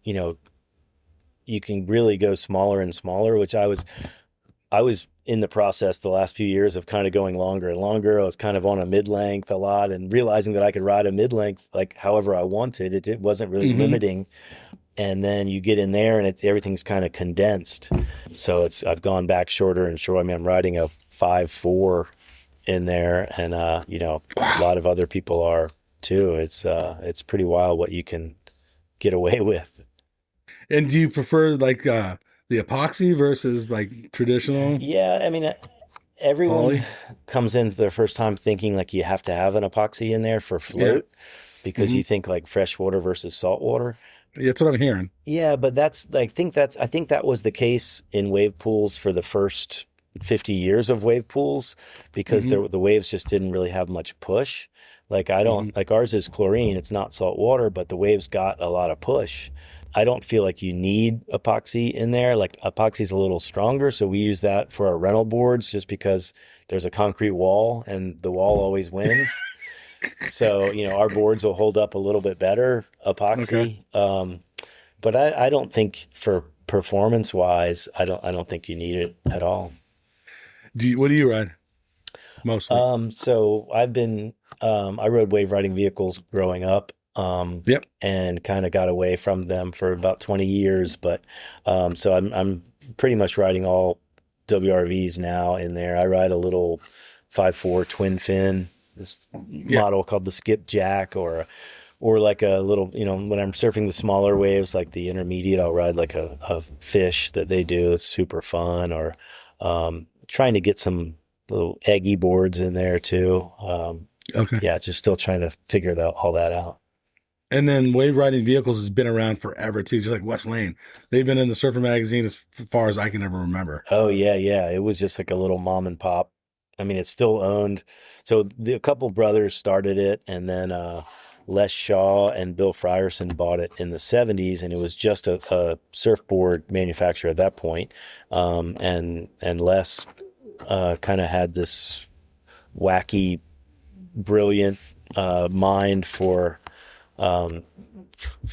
You can really go smaller and smaller, which I was in the process the last few years of kind of going longer and longer. I was kind of on a mid-length a lot and realizing that I could ride a mid-length like however I wanted. It wasn't really limiting. And then you get in there and everything's kind of condensed. So I've gone back shorter and shorter. I mean, I'm riding a 5.4 in there, and a lot of other people are too. It's pretty wild what you can get away with. And do you prefer like the epoxy versus like traditional? Yeah, I mean, everyone comes in for their first time thinking like you have to have an epoxy in there for float because you think like freshwater versus saltwater. That's what I'm hearing. Yeah, but I think that was the case in wave pools for the first 50 years of wave pools because the waves just didn't really have much push. Like I don't like ours is chlorine, it's not salt water, but the waves got a lot of push. I don't feel like you need epoxy in there. Like epoxy's a little stronger, so we use that for our rental boards just because there's a concrete wall and the wall always wins. So, our boards will hold up a little bit better epoxy. Okay. But I don't think for performance wise, I don't think you need it at all. What do you ride mostly? So I've been I rode wave riding vehicles growing up. And kind of got away from them for about 20 years, but so I'm pretty much riding all WRVs now in there. I ride a little 5.4 twin fin, this model called the Skipjack, or like a little, when I'm surfing the smaller waves, like the intermediate, I'll ride like a fish that they do. It's super fun. Or trying to get some little eggy boards in there too. Okay. Yeah, just still trying to figure all that out. And then wave riding vehicles has been around forever too, just like West Lane. They've been in the Surfer magazine as far as I can ever remember. Oh yeah. It was just like a little mom and pop. I mean, it's still owned. So a couple brothers started it, and then Les Shaw and Bill Frierson bought it in the 70s, and it was just a surfboard manufacturer at that point. And Les kind of had this wacky, brilliant mind for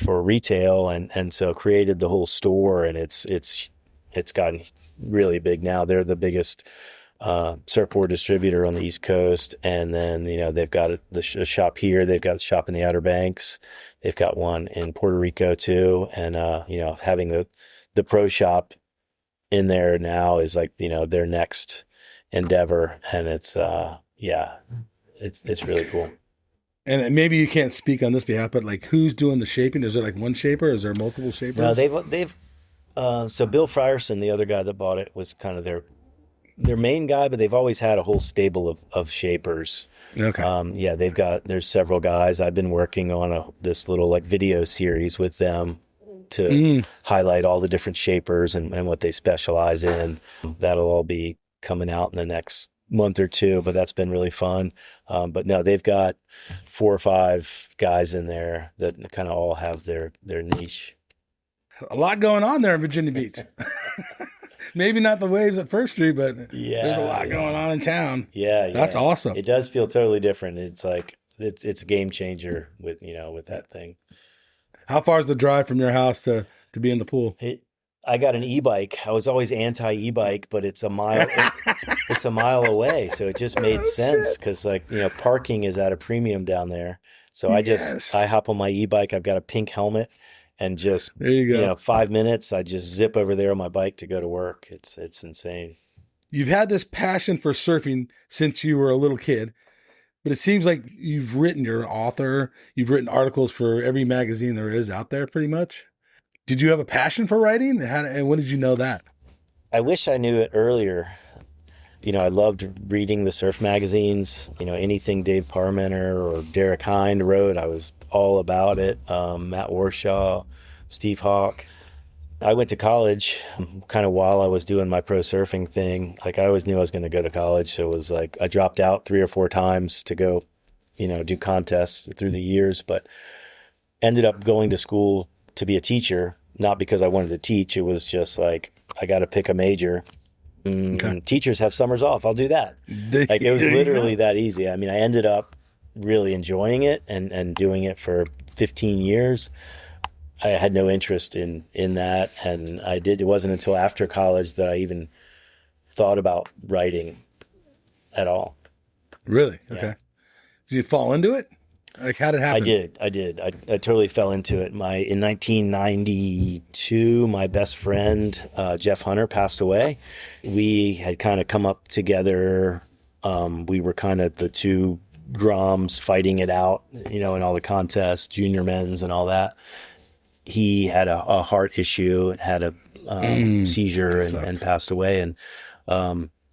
retail, and so created the whole store, and it's gotten really big now. They're the biggest surfboard distributor on the East Coast, and then they've got a shop here. They've got a shop in the Outer Banks. They've got one in Puerto Rico too, and having the pro shop in there now is like their next endeavor, and it's really cool. And maybe you can't speak on this behalf, but like, who's doing the shaping? Is there like one shaper? Is there multiple shapers? No, they've so Bill Frierson, the other guy that bought it, was kind of their main guy, but they've always had a whole stable of shapers. Okay. There's several guys. I've been working on this little like video series with them to highlight all the different shapers and what they specialize in. That'll all be coming out in the next month or two, but that's been really fun. But no, they've got 4 or 5 guys in there that kind of all have their niche. A lot going on there in Virginia Beach. Maybe not the waves at First Street, but there's a lot going on in town. Yeah. That's awesome. It does feel totally different. It's like it's a game changer with that thing. How far is the drive from your house to be in the pool? I got an e-bike. I was always anti-e-bike, but it's a mile. It's a mile away, so it just made sense because, parking is at a premium down there. So I hop on my e-bike. I've got a pink helmet, and just there you go. 5 minutes, I just zip over there on my bike to go to work. It's insane. You've had this passion for surfing since you were a little kid, but it seems like you're an author. You've written articles for every magazine there is out there, pretty much. Did you have a passion for writing? And when did you know that? I wish I knew it earlier. I loved reading the surf magazines. Anything Dave Parmenter or Derek Hind wrote, I was all about it. Matt Warshaw, Steve Hawk. I went to college kind of while I was doing my pro surfing thing. Like, I always knew I was going to go to college. So it was like I dropped out 3 or 4 times to go, do contests through the years, but ended up going to school to be a teacher, not because I wanted to teach. It was just like, I got to pick a major. Okay. Teachers have summers off. I'll do that. Like, it was literally that easy. I mean, I ended up really enjoying it and doing it for 15 years. I had no interest in that. And it wasn't until after college that I even thought about writing at all. Really? Okay. Yeah. Did you fall into it? Like, how did it happen? I did. I totally fell into it. In 1992, my best friend, Jeff Hunter, passed away. We had kind of come up together. We were kind of the 2 Groms fighting it out, in all the contests, junior men's and all that. He had a heart issue, had a seizure and passed away. And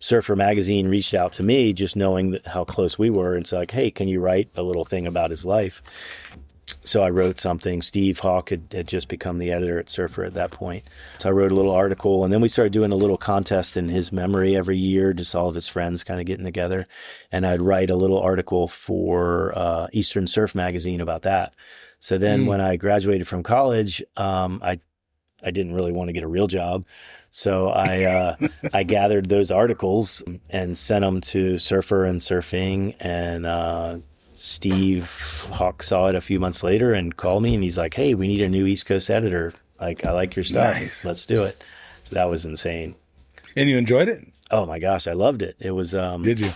Surfer Magazine reached out to me, just knowing how close we were, and said, like, hey, can you write a little thing about his life? So I wrote something. Steve Hawk had just become the editor at Surfer at that point. So I wrote a little article, and then we started doing a little contest in his memory every year, just all of his friends kind of getting together. And I'd write a little article for Eastern Surf magazine about that. So then when I graduated from college, I didn't really want to get a real job. So I gathered those articles and sent them to Surfer and Surfing, and Steve Hawk saw it a few months later and called me, and he's like, "Hey, we need a new East Coast editor. Like, I like your stuff. Nice. Let's do it." So that was insane. And you enjoyed it? Oh my gosh, I loved it. It was Did you?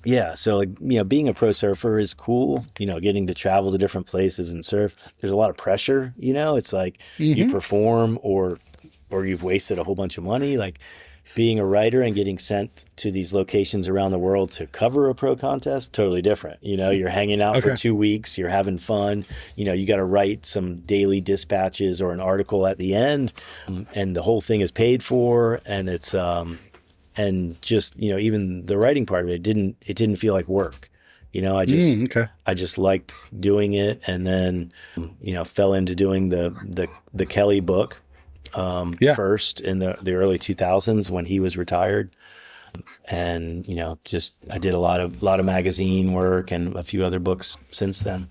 yeah, so being a pro surfer is cool, getting to travel to different places and surf. There's a lot of pressure, it's like you perform or you've wasted a whole bunch of money. Like being a writer and getting sent to these locations around the world to cover a pro contest, totally different. You're hanging out for 2 weeks, you're having fun, you got to write some daily dispatches or an article at the end, and the whole thing is paid for, and it's and just even the writing part of it didn't feel like work. I just liked doing it, and then fell into doing the Kelly book first in the early 2000s when he was retired, and I did a lot of magazine work and a few other books since then.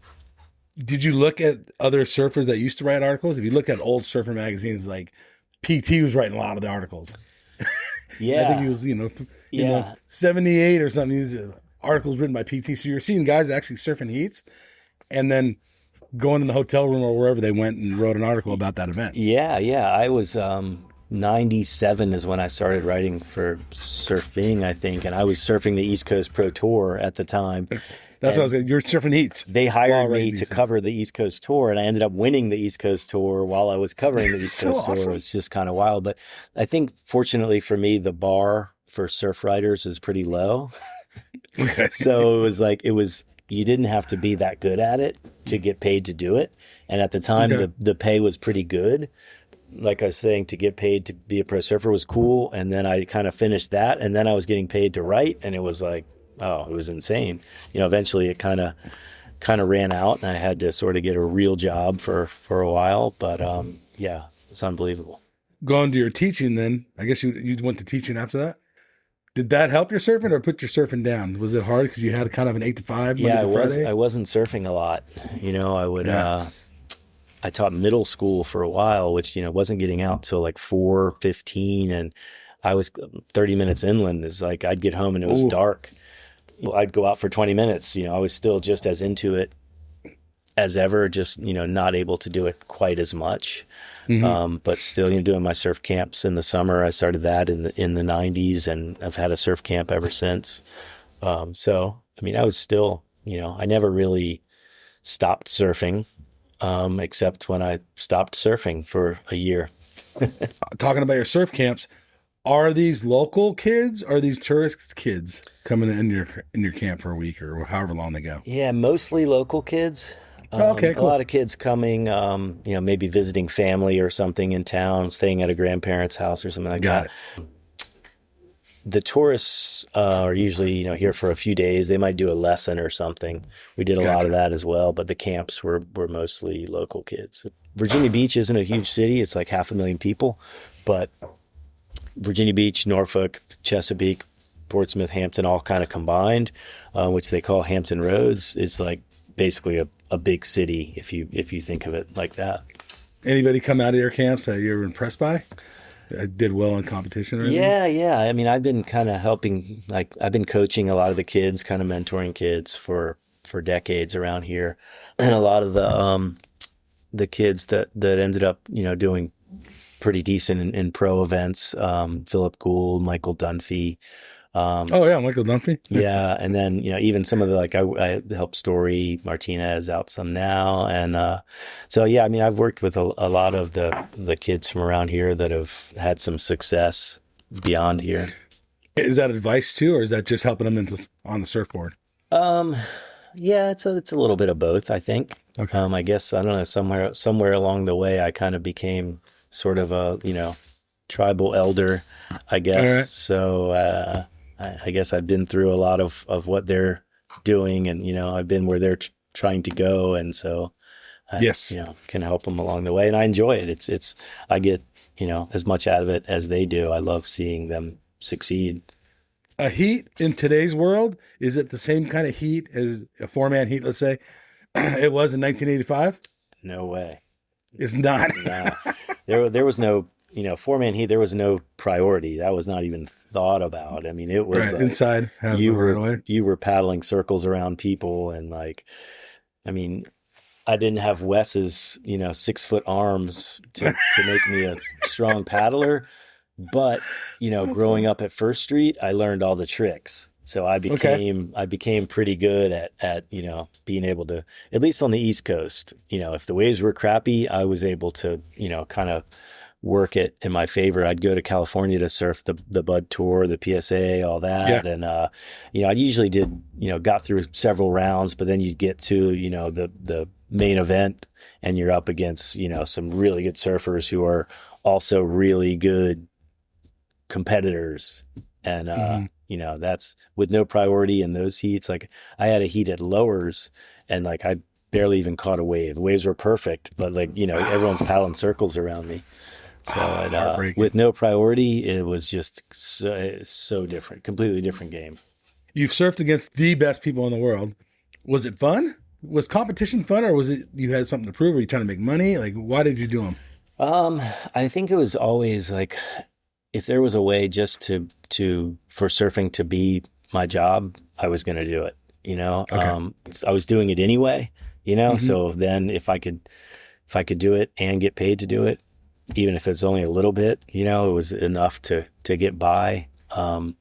Did you look at other surfers that used to write articles? If you look at old surfer magazines, like PT was writing a lot of the articles. Yeah, I think he was 78 or something. These articles written by PT. So you're seeing guys actually surfing heats, and then going in the hotel room or wherever they went and wrote an article about that event. Yeah. I was 97 is when I started writing for Surfing, I think, and I was surfing the East Coast Pro Tour at the time. That's what I was going to. You're surfing heats. They hired me to cover the East Coast Tour, and I ended up winning the East Coast Tour while I was covering the East Coast Tour. It was just kind of wild. But I think, fortunately for me, the bar for surf writers is pretty low. Okay. So it was you didn't have to be that good at it to get paid to do it. And at the time, the pay was pretty good. Like I was saying, to get paid to be a pro surfer was cool. And then I kind of finished that, and then I was getting paid to write, and it was like, oh, it was insane. Eventually it kind of ran out, and I had to sort of get a real job for a while. But yeah, it's unbelievable. Going to your teaching, then I guess you went to teaching after that. Did that help your surfing or put your surfing down? Was it hard because you had kind of an 8 to 5? Yeah, I wasn't surfing a lot. I would. I taught middle school for a while, which wasn't getting out till like 4:15, and I was 30 minutes inland. It's like I'd get home and it was dark. I'd go out for 20 minutes. I was still just as into it as ever, just, not able to do it quite as much. But still, doing my surf camps in the summer. I started that in the 90s, and I've had a surf camp ever since. So, I was still, I never really stopped surfing, except when I stopped surfing for a year. Talking about your surf camps, are these local kids or are these tourist kids coming in your camp for a week or however long they go? Yeah, mostly local kids. Okay, cool. A lot of kids coming, maybe visiting family or something in town, staying at a grandparent's house or something like that. Got it. The tourists are usually, here for a few days. They might do a lesson or something. We did a lot of that as well, but the camps were mostly local kids. Virginia Beach isn't a huge city. It's like 500,000 people, but Virginia Beach, Norfolk, Chesapeake, Portsmouth, Hampton, all kind of combined, which they call Hampton Roads. It's like basically a big city if you think of it like that. Anybody come out of your camps that you're impressed by? Did well in competition or anything? Yeah. I've been kind of helping, I've been coaching a lot of the kids, kind of mentoring kids for decades around here. And a lot of the kids that ended up, doing pretty decent in pro events, Philip Gould, Michael Dunphy. Michael Dunphy. Yeah. And then, even some of the, I helped Story Martinez out some now. And I've worked with a lot of the kids from around here that have had some success beyond here. Is that advice too, or is that just helping them on the surfboard? Yeah, it's a little bit of both, I think. Okay. I guess, I don't know, somewhere along the way, I kind of became sort of a, tribal elder, I guess. Right. So, I guess I've been through a lot of what they're doing, and, I've been where they're trying to go. And so Yes. Can help them along the way. And I enjoy it. I get, as much out of it as they do. I love seeing them succeed. A heat in today's world, is it the same kind of heat as a 4-man heat, let's say, it was in 1985? No way. It's not. No. There was no, 4-man heat. There was no priority. That was not even thought about. I mean, it was right. Inside. You were paddling circles around people. And I didn't have Wes's, 6-foot arms to make me a strong paddler. But, growing up at First Street, I learned all the tricks. So I became pretty good at being able to, at least on the East Coast, if the waves were crappy, I was able to, kind of work it in my favor. I'd go to California to surf the Bud Tour, the PSA, all that. Yeah. And, I usually got through several rounds, but then you'd get to, the main event and you're up against, some really good surfers who are also really good competitors. And, that's with no priority in those heats. Like I had a heat at lowers and I barely even caught a wave. The waves were perfect, but everyone's paddling circles around me. So with no priority, it was just so different, completely different game. You've surfed against the best people in the world. Was it fun? Was competition fun, or was it you had something to prove? Were you trying to make money? Like, why did you do them? I think it was always like, if there was a way just for surfing to be my job, I was going to do it, Okay. I was doing it anyway, mm-hmm. So then if I could do it and get paid to do it, even if it's only a little bit, it was enough to get by. I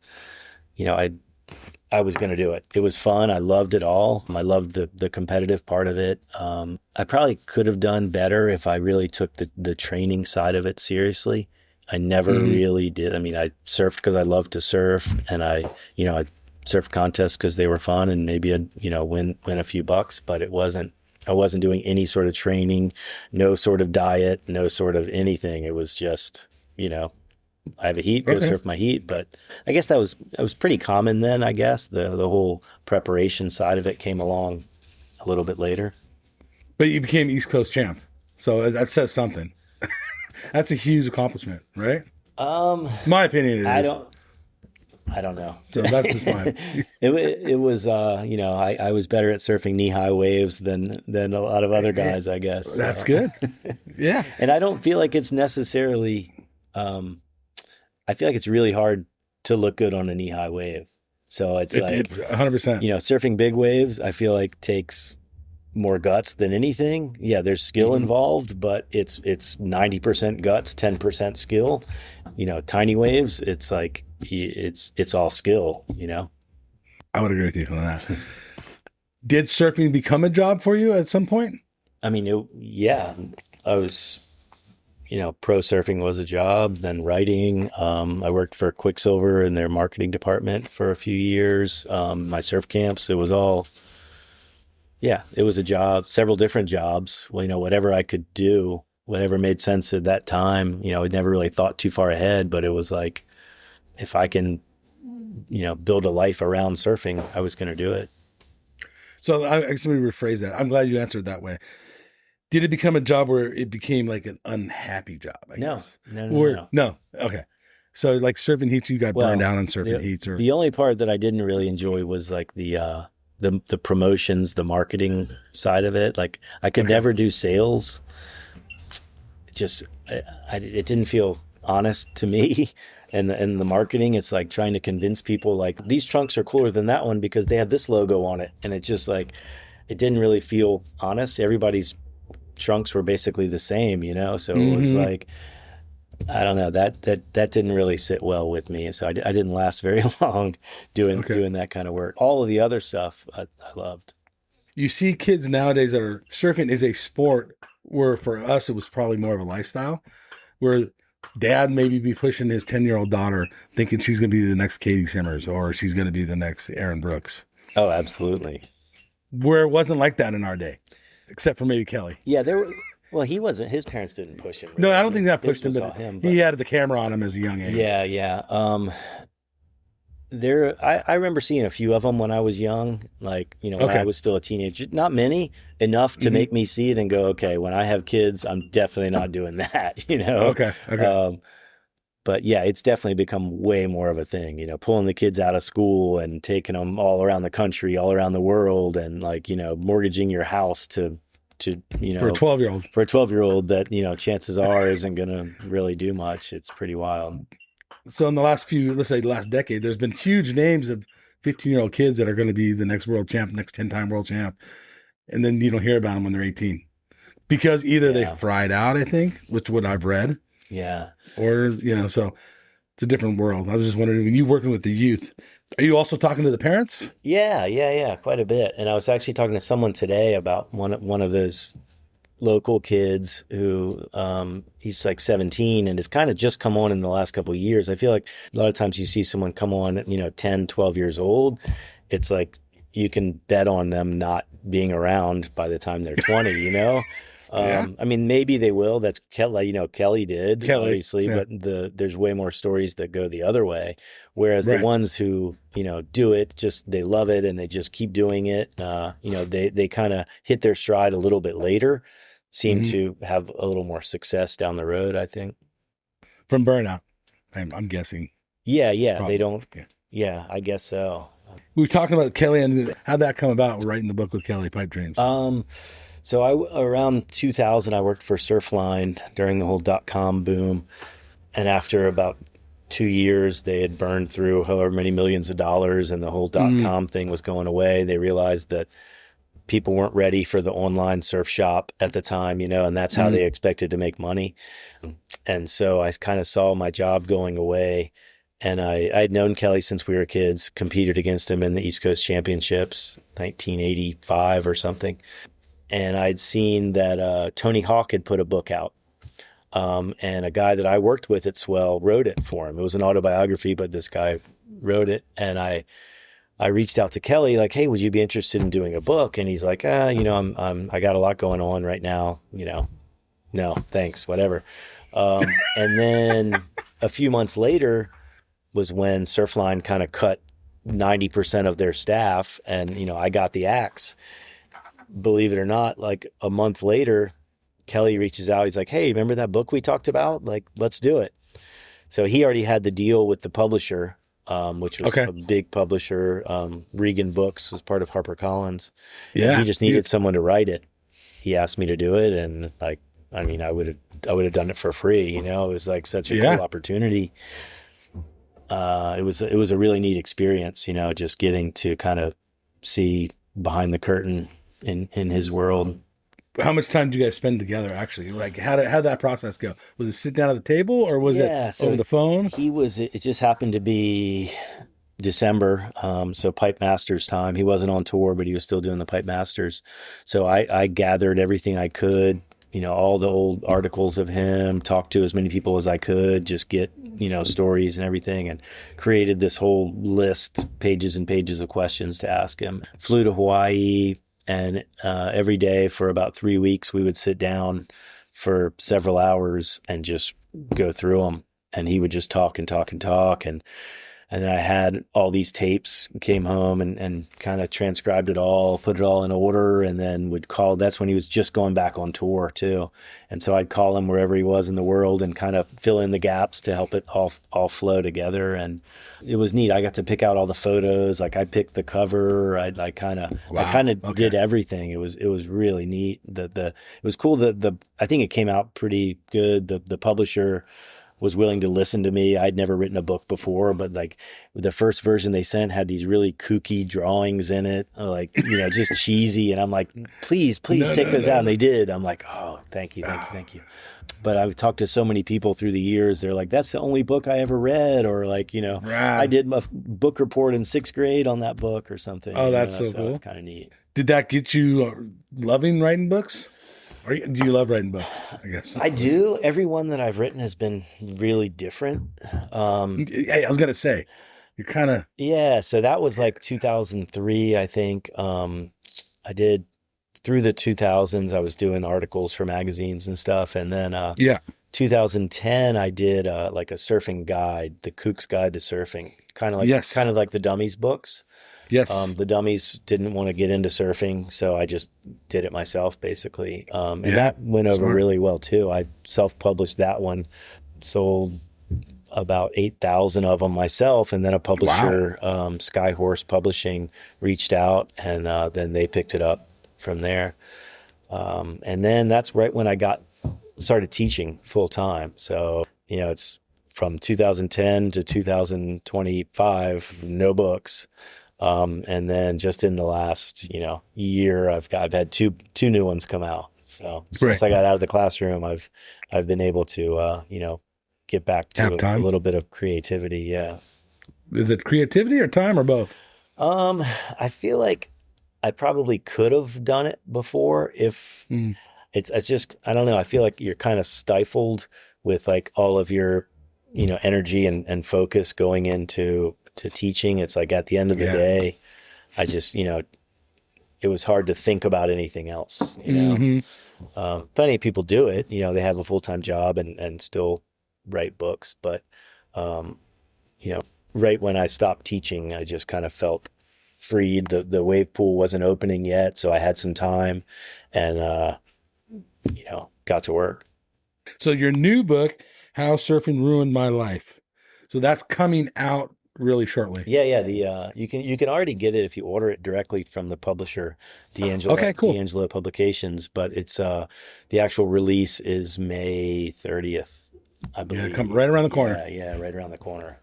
was going to do it. It was fun. I loved it all. I loved the competitive part of it. I probably could have done better if I really took the training side of it seriously. I never really did. I mean, I surfed because I loved to surf, and I surfed contests because they were fun, and maybe I'd win a few bucks. But I wasn't doing any sort of training, no sort of diet, no sort of anything. It was just I have a heat, go surf my heat. But I guess that was pretty common then. I guess the whole preparation side of it came along a little bit later. But you became East Coast champ, so that says something. That's a huge accomplishment, right? My opinion, it is. I don't know. So that's just mine. It was, I was better at surfing knee-high waves than a lot of other guys, I guess. That's good. Yeah. And I don't feel like it's necessarily, I feel like it's really hard to look good on a knee-high wave. So it's 100%. Surfing big waves, I feel like takes more guts than anything. Yeah, there's skill involved, but it's 90% guts, 10% skill. Tiny waves, it's like it's all skill. I would agree with you on that. Did surfing become a job for you at some point? I mean, I was, pro surfing was a job. Then writing. I worked for Quicksilver in their marketing department for a few years. My surf camps, it was all. Yeah, it was a job, several different jobs. Well, whatever I could do, whatever made sense at that time. I never really thought too far ahead, but it was like, if I can, build a life around surfing, I was going to do it. So I guess let me rephrase that. I'm glad you answered that way. Did it become a job where it became like an unhappy job? I guess? No. Okay. So like surfing heats, you got burned out on surfing heats? Or... The only part that I didn't really enjoy was like the promotions, the marketing side of it. Like I could never do sales. It didn't feel honest to me. And the marketing, it's like trying to convince people like these trunks are cooler than that one because they have this logo on it. And it just like, it didn't really feel honest. Everybody's trunks were basically the same, So it was like, I don't know, that didn't really sit well with me. So I didn't last very long doing that kind of work. All of the other stuff I loved. You see kids nowadays that are surfing is a sport where for us, it was probably more of a lifestyle where dad maybe be pushing his 10-year-old daughter thinking she's going to be the next Katie Simmers or she's going to be the next Aaron Brooks. Oh, absolutely. Where it wasn't like that in our day, except for maybe Kelly. Yeah, well, he wasn't. His parents didn't push him. Really. No, I don't think that pushed him, but he had the camera on him as a young age. Yeah. I remember seeing a few of them when I was young, like, when Okay. I was still a teenager. Not many, enough to make me see it and go, okay, when I have kids, I'm definitely not doing that, Okay. But yeah, it's definitely become way more of a thing, pulling the kids out of school and taking them all around the country, all around the world, and like, mortgaging your house to For a 12-year-old. for a 12-year-old that, chances are isn't going to really do much. It's pretty wild. So in the last let's say the last decade, there's been huge names of 15-year-old kids that are going to be the next world champ, next 10-time world champ. And then you don't hear about them when they're 18 because either they fried out, I think, which what I've read. Yeah. Or, so it's a different world. I was just wondering, when you working with the youth, are you also talking to the parents? Yeah, quite a bit. And I was actually talking to someone today about one of those local kids who he's like 17 and has kind of just come on in the last couple of years. I feel like a lot of times you see someone come on, 10, 12 years old. It's like you can bet on them not being around by the time they're 20, I mean, maybe they will. That's Kelly, Kelly did, obviously, but there's way more stories that go the other way. Whereas the ones who, do it, just they love it and they just keep doing it. They kind of hit their stride a little bit later, seem to have a little more success down the road, I think. From burnout, I'm guessing. Yeah, Probably. they don't. Yeah, I guess so. We were talking about Kelly and how'd that come about, writing the book with Kelly, Pipe Dreams? So around 2000, I worked for Surfline during the whole .com boom. And after about 2 years, they had burned through however many millions of dollars and the whole .com thing was going away. They realized that people weren't ready for the online surf shop at the time, and that's how they expected to make money. And so I kind of saw my job going away. And I'd known Kelly since we were kids, competed against him in the East Coast Championships, 1985 or something. And I'd seen that Tony Hawk had put a book out. And a guy that I worked with at Swell wrote it for him. It was an autobiography, but this guy wrote it. And I reached out to Kelly, like, hey, would you be interested in doing a book? And he's like, I got a lot going on right now. No, thanks, whatever. And then a few months later was when Surfline kind of cut 90% of their staff. And, I got the axe. Believe it or not, like a month later, Kelly reaches out. He's like, hey, remember that book we talked about? Like, let's do it. So he already had the deal with the publisher, which was a big publisher. Regan Books was part of HarperCollins. Yeah. And he just needed someone to write it. He asked me to do it. And like, I mean, I would have done it for free. It was like such a cool opportunity. It was a really neat experience, just getting to kind of see behind the curtain in his world. How much time did you guys spend together, actually? Like, how'd that process go? Was it sit down at the table or was it over the phone? It just happened to be December. So Pipe Masters time. He wasn't on tour, but he was still doing the Pipe Masters. So I gathered everything I could, all the old articles of him, talked to as many people as I could, just get, stories and everything, and created this whole list, pages and pages of questions to ask him. Flew to Hawaii. And every day for about 3 weeks, we would sit down for several hours and just go through them. And he would just talk and talk and talk. And then I had all these tapes, came home and kind of transcribed it all, put it all in order, and then would call. That's when he was just going back on tour too. And so I'd call him wherever he was in the world and kind of fill in the gaps to help it all flow together. And it was neat. I got to pick out all the photos. Like I picked the cover. I kind of did everything. It was really neat. It was cool. I think it came out pretty good. The publisher was willing to listen to me. I'd never written a book before, but like the first version they sent had these really kooky drawings in it, like, just cheesy. And I'm like, please take those out. And they did. I'm like, oh, thank you. But I've talked to so many people through the years. They're like, that's the only book I ever read. Or like, I did a book report in 6th grade on that book or something. Oh, that's so cool. It's kind of neat. Did that get you loving writing books? Or do you love writing books, I guess? I do. Every one that I've written has been really different. I was going to say, you're kind of... Yeah, so that was like 2003, I think. I did, through the 2000s, I was doing articles for magazines and stuff. And then 2010, I did like a surfing guide, the Kook's Guide to Surfing, Yes. kind of like the Dummies books. Yes. The Dummies didn't want to get into surfing, so I just did it myself, basically. And Yeah, that went over smart. really well too. I self-published that one, sold about 8,000 of them myself, and then a publisher, Skyhorse Publishing, reached out, and then they picked it up from there. And then that's right when I started teaching full time. So, it's from 2010 to 2025, no books. And then just in the last, year, I've had two new ones come out. So since I got out of the classroom, I've been able to, get back to a little bit of creativity. Yeah. Is it creativity or time or both? I feel like I probably could have done it before if it's just, I don't know. I feel like you're kind of stifled with like all of your, energy and focus going into teaching. It's like at the end of the day, I just, it was hard to think about anything else, Plenty of people do it, they have a full-time job and still write books. But, right when I stopped teaching, I just kind of felt freed. The wave pool wasn't opening yet, so I had some time and, got to work. So your new book, How Surfing Ruined My Life. So that's coming out really shortly. Yeah. You can already get it if you order it directly from the publisher, D'Angelo. Okay, cool. D'Angelo Publications. But it's the actual release is May 30th, I believe. Yeah, come right around the corner. Yeah, right around the corner.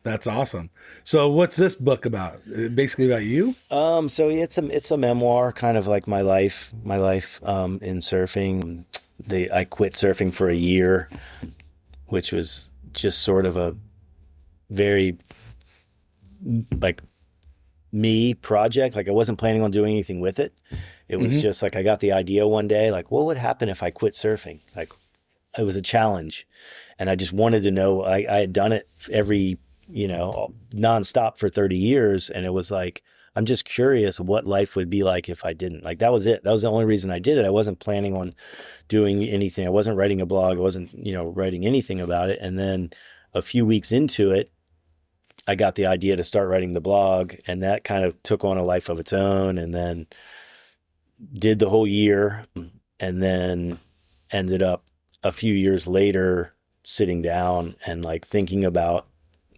That's awesome. So what's this book about? Basically about you? So it's a memoir, kind of like my life in surfing. I quit surfing for a year, which was just sort of a very like me project. Like I wasn't planning on doing anything with it. It was just like I got the idea one day, like what would happen if I quit surfing? Like it was a challenge, and I just wanted to know. I had done it every nonstop for 30 years, and it was like I'm just curious what life would be like if I didn't. Like that was it. That was the only reason I did it. I wasn't planning on doing anything. I wasn't writing a blog. I wasn't writing anything about it. And then a few weeks into it, I got the idea to start writing the blog, and that kind of took on a life of its own, and then did the whole year, and then ended up a few years later sitting down and like thinking about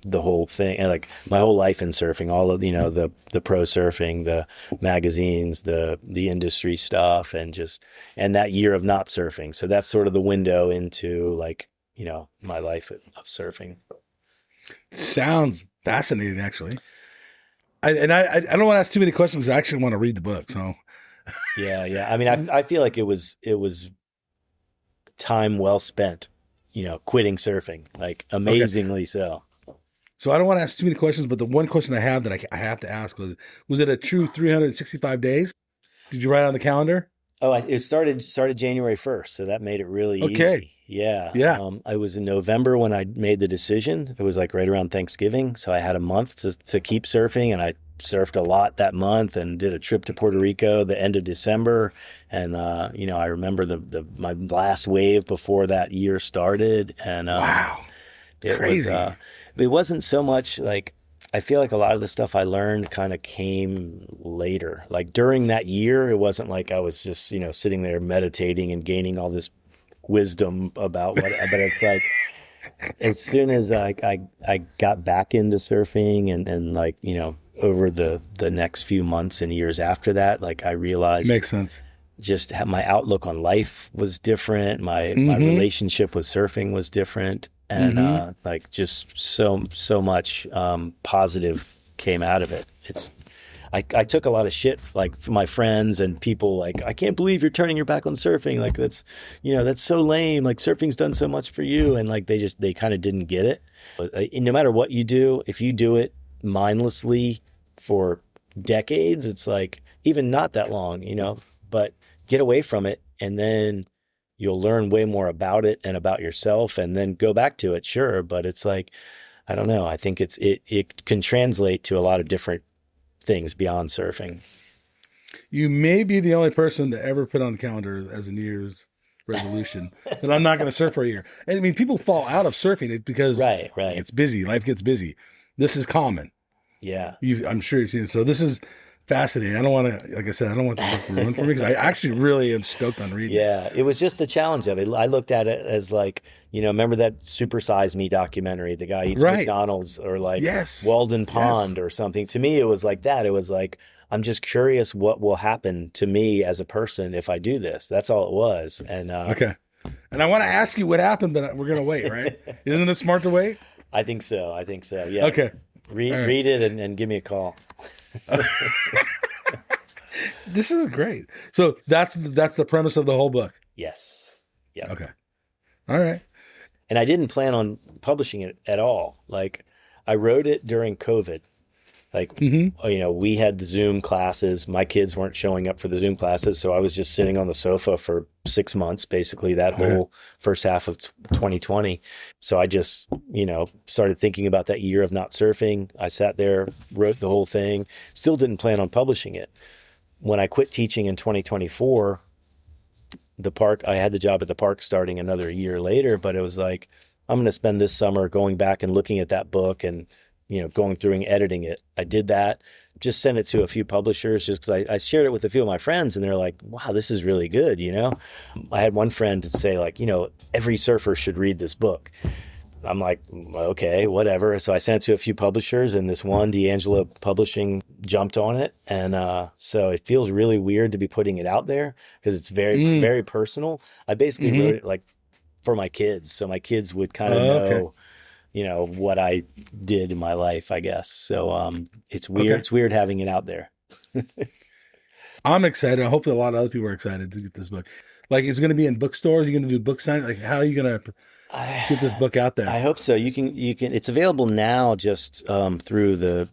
the whole thing, and like my whole life in surfing, all of the pro surfing, the magazines, the industry stuff, and that year of not surfing. So that's sort of the window into like my life of surfing. Sounds fascinating, actually. I don't want to ask too many questions because I actually want to read the book. So yeah. I mean, I feel like it was time well spent, quitting surfing, like amazingly so. So I don't want to ask too many questions, but the one question I have that I have to ask was it a true 365 days? Did you write it on the calendar? Oh, it started January 1st, so that made it really easy. Yeah. I was in November when I made the decision. It was like right around Thanksgiving, so I had a month to keep surfing, and I surfed a lot that month and did a trip to Puerto Rico the end of December. And I remember my last wave before that year started, and wow, crazy. It wasn't so much like, I feel like a lot of the stuff I learned kind of came later. Like during that year, it wasn't like I was just, sitting there meditating and gaining all this wisdom about but it's like, as soon as I got back into surfing and like, over the next few months and years after that, like I realized. Makes sense. Just my outlook on life was different. My relationship with surfing was different. And like just so much positive came out of it. I took a lot of shit like from my friends and people, like, I can't believe you're turning your back on surfing. Like that's so lame. Like surfing's done so much for you. And like they kind of didn't get it. But no matter what you do, if you do it mindlessly for decades, it's like even not that long, but get away from it, and then you'll learn way more about it and about yourself, and then go back to it. Sure. But it's like, I don't know. I think it can translate to a lot of different things beyond surfing. You may be the only person to ever put on the calendar as a New Year's resolution that I'm not going to surf for a year. And I mean, people fall out of surfing it because Right. it's busy. Life gets busy. This is common. Yeah. I'm sure you've seen it. So this is fascinating. I don't want to, like I said, I don't want the book ruined for me because I actually really am stoked on reading it. Yeah, it was just the challenge of it. I looked at it as like, remember that Super Size Me documentary? The guy eats McDonald's, or like Walden Pond or something. To me, it was like that. It was like, I'm just curious what will happen to me as a person if I do this. That's all it was. And okay. And I want to ask you what happened, but we're going to wait, right? Isn't it smart to wait? I think so. Yeah. Okay. Read it and give me a call. This is great. So that's the premise of the whole book. Yes. Yeah. Okay. All right. And I didn't plan on publishing it at all. Like, I wrote it during COVID. Like, we had the Zoom classes. My kids weren't showing up for the Zoom classes, so I was just sitting on the sofa for 6 months, basically that whole first half of 2020. So I just, started thinking about that year of not surfing. I sat there, wrote the whole thing, still didn't plan on publishing it. When I quit teaching in 2024, I had the job at the park starting another year later, but it was like, I'm going to spend this summer going back and looking at that book and going through and editing it. I did that, just sent it to a few publishers just because I shared it with a few of my friends and they're like, wow, this is really good. I had one friend say like, every surfer should read this book. I'm like, okay, whatever. So I sent it to a few publishers and this one, D'Angelo Publishing, jumped on it. And so it feels really weird to be putting it out there because it's very, very personal. I basically wrote it like for my kids. So my kids would kind of know, what I did in my life, I guess. So it's weird. Okay. It's weird having it out there. I'm excited. Hopefully a lot of other people are excited to get this book. Like, is it going to be in bookstores? Are you going to do book signing? Like, how are you going to get this book out there? I hope so. You can. It's available now just through the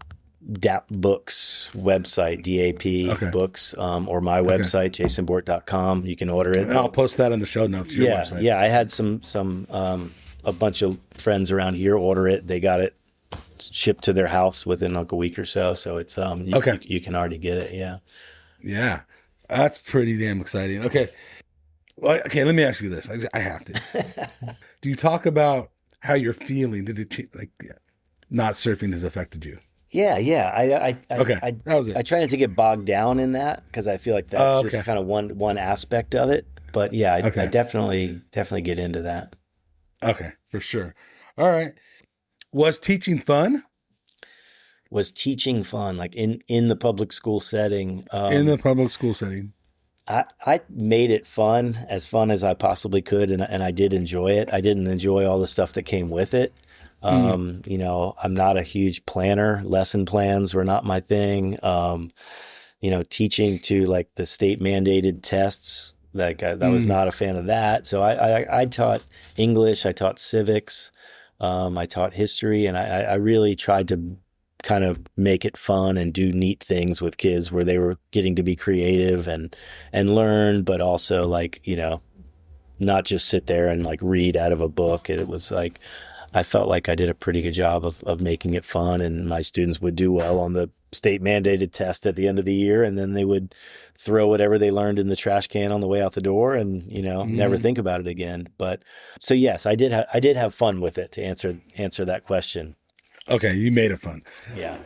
DAP Books website, DAP Books, or my website, jasonborte.com. You can order it. And I'll post that in the show notes. Your website. Yeah. I had a bunch of friends around here order it. They got it shipped to their house within like a week or so. So it's you can already get it. Yeah. Yeah, that's pretty damn exciting. Okay. Well, okay, let me ask you this. I have to. Do you talk about how you're feeling? Did it not surfing has affected you? Yeah. That was it. I try not to get bogged down in that because I feel like that's just kind of one aspect of it. But yeah, I definitely get into that. Okay, for sure. All right. Was teaching fun? Was teaching fun, like in the public school setting? In the public school setting. I made it fun as I possibly could, and I did enjoy it. I didn't enjoy all the stuff that came with it. I'm not a huge planner. Lesson plans were not my thing. Teaching to like the state mandated tests, like I was not a fan of that. So I taught English, I taught civics, I taught history, and I really tried to kind of make it fun and do neat things with kids where they were getting to be creative and learn, but also like, not just sit there and like read out of a book. It was like, I felt like I did a pretty good job of making it fun, and my students would do well on the state mandated test at the end of the year. And then they would throw whatever they learned in the trash can on the way out the door and, never think about it again. But so, yes, I did have fun with it, to answer that question. Okay, you made it fun. Yeah.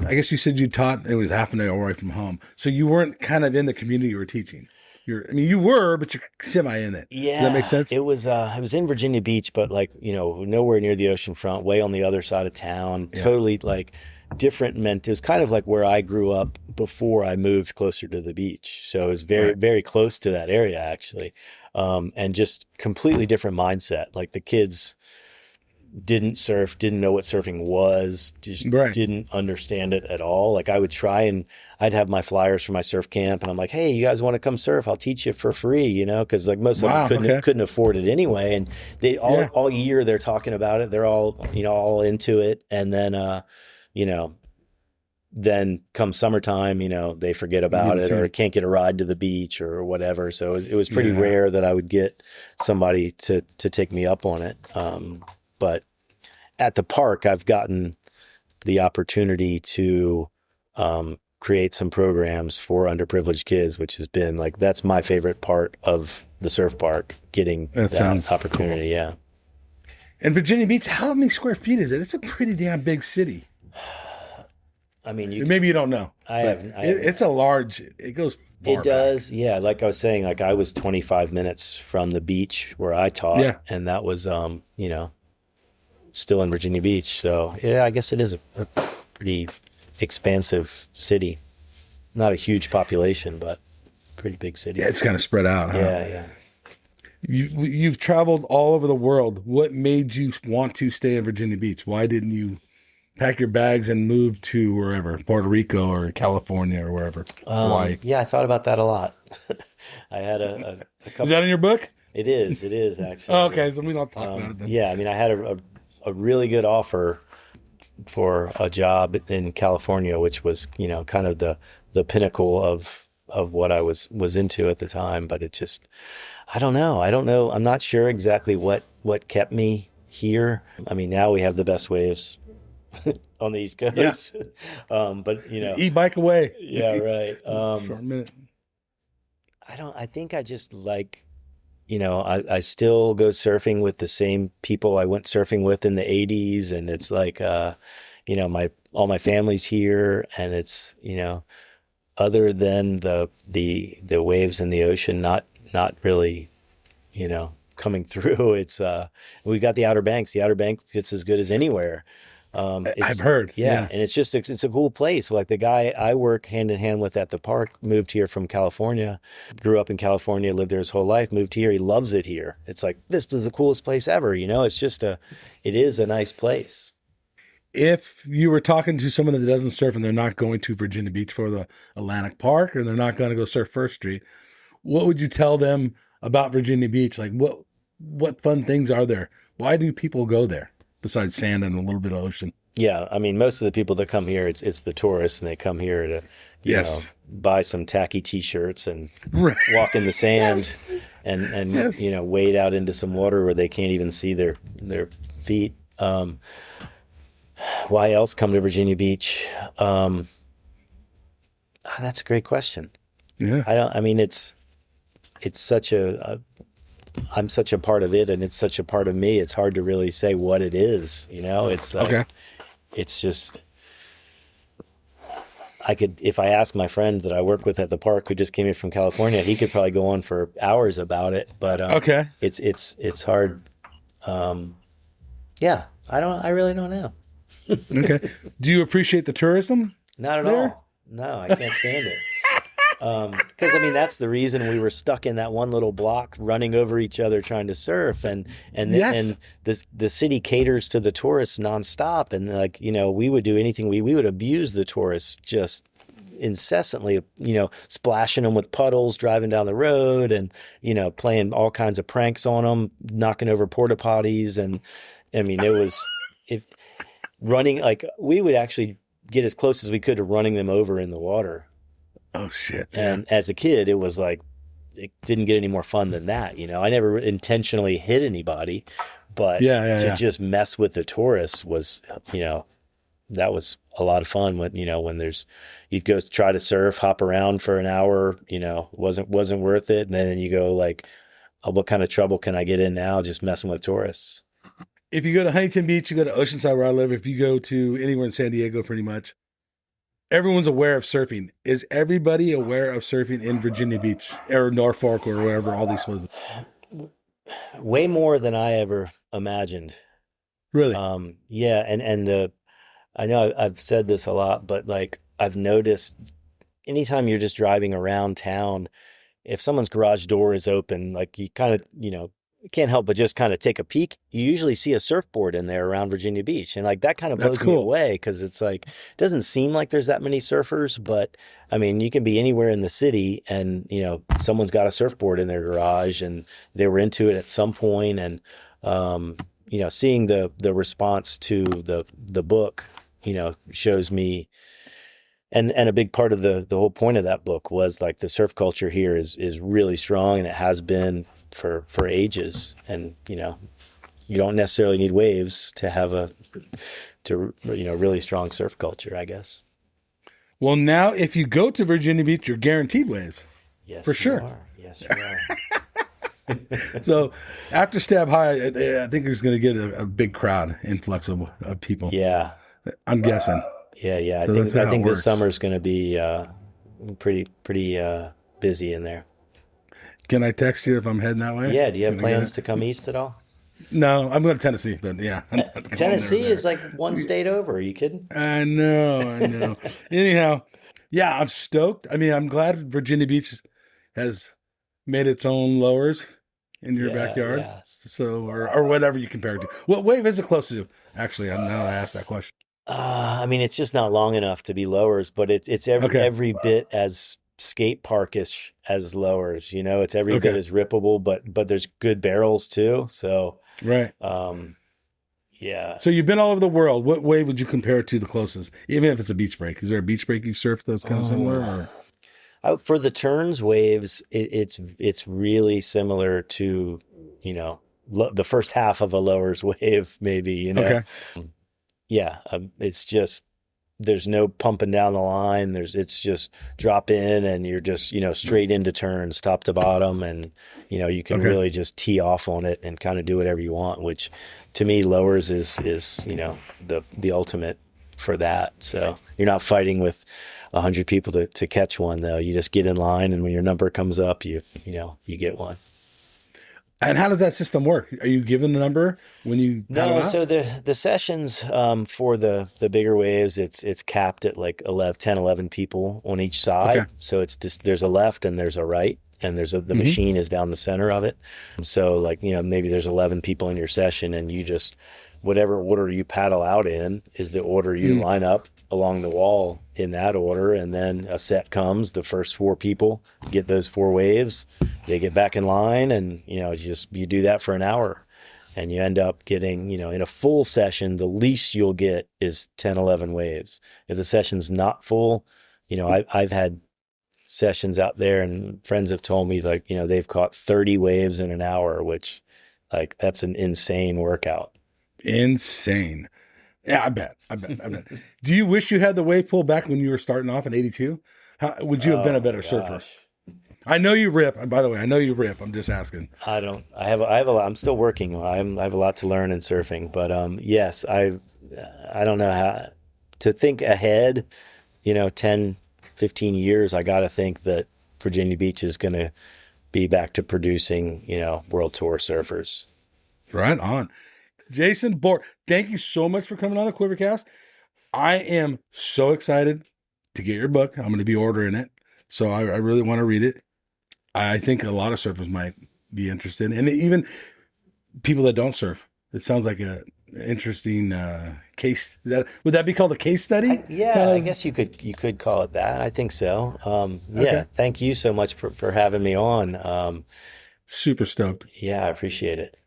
I guess you said you taught, it was half an hour away from home. So you weren't kind of in the community you were teaching. You were, but you're semi in it. Yeah. Does that make sense? It was in Virginia Beach, but like, nowhere near the ocean front, way on the other side of town, totally like different. It was kind of like where I grew up before I moved closer to the beach. So it was very, very close to that area actually. And just completely different mindset. Like the kids didn't surf, didn't know what surfing was, just didn't understand it at all. Like I would try and I'd have my flyers for my surf camp and I'm like, hey, you guys want to come surf? I'll teach you for free, because like most of them couldn't afford it anyway. And they all year they're talking about it. They're all, all into it. And then, then come summertime, they forget about it or can't get a ride to the beach or whatever. So it was pretty rare that I would get somebody to take me up on it. But at the park, I've gotten the opportunity to create some programs for underprivileged kids, which has been like, that's my favorite part of the surf park, getting that sounds opportunity. cool. Yeah. And Virginia Beach, how many square feet is it? It's a pretty damn big city. I mean, Maybe you don't know. It's a large. It goes. Far it does, back. Yeah. Like I was saying, like I was 25 minutes from the beach where I taught, and that was, still in Virginia Beach. So yeah, I guess it is a pretty expansive city. Not a huge population, but pretty big city. Yeah, it's kind of spread out. Huh? Yeah. You've traveled all over the world. What made you want to stay in Virginia Beach? Why didn't you pack your bags and move to wherever, Puerto Rico or California or wherever? Hawaii? Yeah, I thought about that a lot. I had a couple. Is that in your book? It is actually. Oh, okay, so we don't talk about it then. Yeah, I mean, I had a really good offer for a job in California, which was, kind of the pinnacle of what I was into at the time. But it just, I don't know. I'm not sure exactly what kept me here. I mean, now we have the best waves on the East Coast. Yeah. But e-bike away. Yeah, right. Short minute. I think I just like, I still go surfing with the same people I went surfing with in the 80s. And it's like, all my family's here, and it's, other than the waves in the ocean, not really, coming through. It's, we got the Outer Banks. The Outer Banks gets as good as anywhere. I've heard. Yeah. And it's just, it's a cool place. Like the guy I work hand in hand with at the park moved here from California, grew up in California, lived there his whole life, moved here. He loves it here. It's like, this is the coolest place ever. It's just it is a nice place. If you were talking to someone that doesn't surf and they're not going to Virginia Beach for the Atlantic Park, or they're not going to go surf First Street, what would you tell them about Virginia Beach? Like what fun things are there? Why do people go there besides sand and a little bit of ocean? Yeah, I mean, most of the people that come here, it's the tourists, and they come here to, buy some tacky T-shirts and walk in the sand and wade out into some water where they can't even see their feet. Why else come to Virginia Beach? That's a great question. Yeah, it's such I'm such a part of it, and it's such a part of me. It's hard to really say what it is. It's like, okay. It's just, if I ask my friend that I work with at the park who just came here from California, he could probably go on for hours about it. But okay, it's hard. Yeah, I really don't know. Okay. Do you appreciate the tourism? Not at all. No, I can't stand it. Because that's the reason we were stuck in that one little block, running over each other trying to surf, and the city caters to the tourists nonstop, and we would do anything. We would abuse the tourists just incessantly, splashing them with puddles, driving down the road, and playing all kinds of pranks on them, knocking over porta potties, and it was running, like we would actually get as close as we could to running them over in the water. Oh shit! And as a kid, it was like, it didn't get any more fun than that. I never intentionally hit anybody, but to just mess with the tourists was, that was a lot of fun. When you'd go try to surf, hop around for an hour, wasn't worth it, and then you go like, oh, what kind of trouble can I get in now just messing with tourists? If you go to Huntington Beach, you go to Oceanside where I live. If you go to anywhere in San Diego, pretty much, everyone's aware of surfing. Is everybody aware of surfing in Virginia Beach or Norfolk or wherever all these places? Way more than I ever imagined. Really? Yeah. And I know I've said this a lot, but like I've noticed anytime you're just driving around town, if someone's garage door is open, like you kind of, can't help but just kind of take a peek. You usually see a surfboard in there around Virginia Beach. And like that kind of blows me away, because it's like, it doesn't seem like there's that many surfers, but you can be anywhere in the city and, someone's got a surfboard in their garage and they were into it at some point. And, seeing the response to the book, shows me, and a big part of the whole point of that book was like the surf culture here is really strong, and it has been for ages. And you don't necessarily need waves to have really strong surf culture, I guess. Well, now if you go to Virginia Beach, you're guaranteed waves. Yes, for sure. Yes, you are. So after Stab High, I think there's going to get a big crowd influx of people. Yeah. I'm guessing. Yeah. So I think this works. summer's going to be pretty busy in there. Can I text you if I'm heading that way? Yeah. Do you have plans to come east at all? No, I'm going to Tennessee, but yeah. Tennessee is like one state over. Are you kidding? I know. Anyhow, yeah, I'm stoked. I mean, I'm glad Virginia Beach has made its own lowers in your backyard. Yeah. So, or whatever you compare it to. What wave is it close to? Actually, now that I asked that question. I mean, it's just not long enough to be lowers, but it's every bit as skate parkish as lowers. You know, it's every bit as rippable, but there's good barrels too. So right. Yeah. So you've been all over the world. What wave would you compare it to the closest? Even if it's a beach break, is there a beach break you've surfed that's kind of similar? Or? For the turns waves, it's really similar to, you know, the first half of a lowers wave, maybe. You know. Okay. Yeah, it's just there's no pumping down the line. It's just drop in and you're just, you know, straight into turns, top to bottom, and you know you can really just tee off on it and kind of do whatever you want. Which, to me, lowers is you know the ultimate for that. So you're not fighting with 100 people to catch one though. You just get in line, and when your number comes up, you get one. And how does that system work? Are you given a number when you paddle out? So the sessions for the bigger waves, it's capped at like 10, 11 people on each side. Okay. So it's just, there's a left and there's a right, and the machine is down the center of it. So like, you know, maybe there's 11 people in your session, and you just, whatever order you paddle out in is the order you line up along the wall in that order, and then a set comes. The first 4 people get those 4 waves. They get back in line, and you know, you do that for an hour, and you end up getting, you know, in a full session, the least you'll get is 10, 11 waves. If the session's not full, you know, I've had sessions out there, and friends have told me, like, you know, they've caught 30 waves in an hour, which, like, that's an insane workout. Insane. Yeah, I bet. Do you wish you had the wave pool back when you were starting off in '82? Would you have been a better surfer? I know you rip. By the way, I know you rip. I'm just asking. I don't. I have a lot. I'm still working. I have a lot to learn in surfing. But yes, I don't know how to think ahead. You know, 10, 15 years. I got to think that Virginia Beach is going to be back to producing, you know, world tour surfers. Right on. Jason Borte, thank you so much for coming on the QuiverCast. I am so excited to get your book. I'm going to be ordering it. So I really want to read it. I think a lot of surfers might be interested, and even people that don't surf. It sounds like an interesting case. Would that be called a case study? I guess you could call it that. I think so. Okay. Thank you so much for having me on. Super stoked. Yeah, I appreciate it.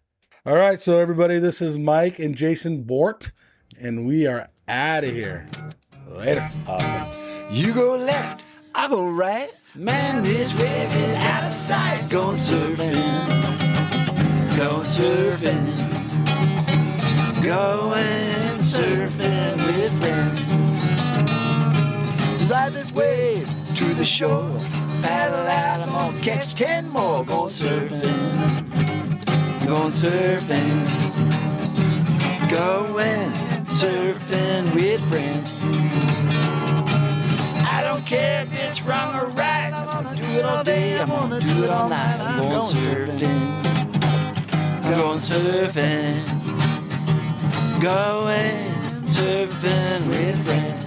All right, so everybody, this is Mike and Jason Borte, and we are out of here. Later. Awesome. You go left, I go right. Man, this wave is out of sight. Going surfing, going surfing, going surfing with friends. Ride this wave to the shore. Paddle out, I'm gonna catch 10 more. Going surfing. Going surfing, going surfing with friends. I don't care if it's wrong or right. I'm gonna do it all day, I'm gonna do it all night. I'm going surfing, going surfing, going surfing with friends.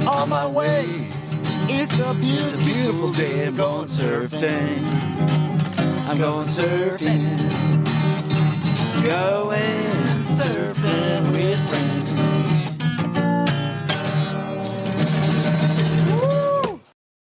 On my way, it's a beautiful day. I'm going surfing, I'm going surfing, going surfing with friends.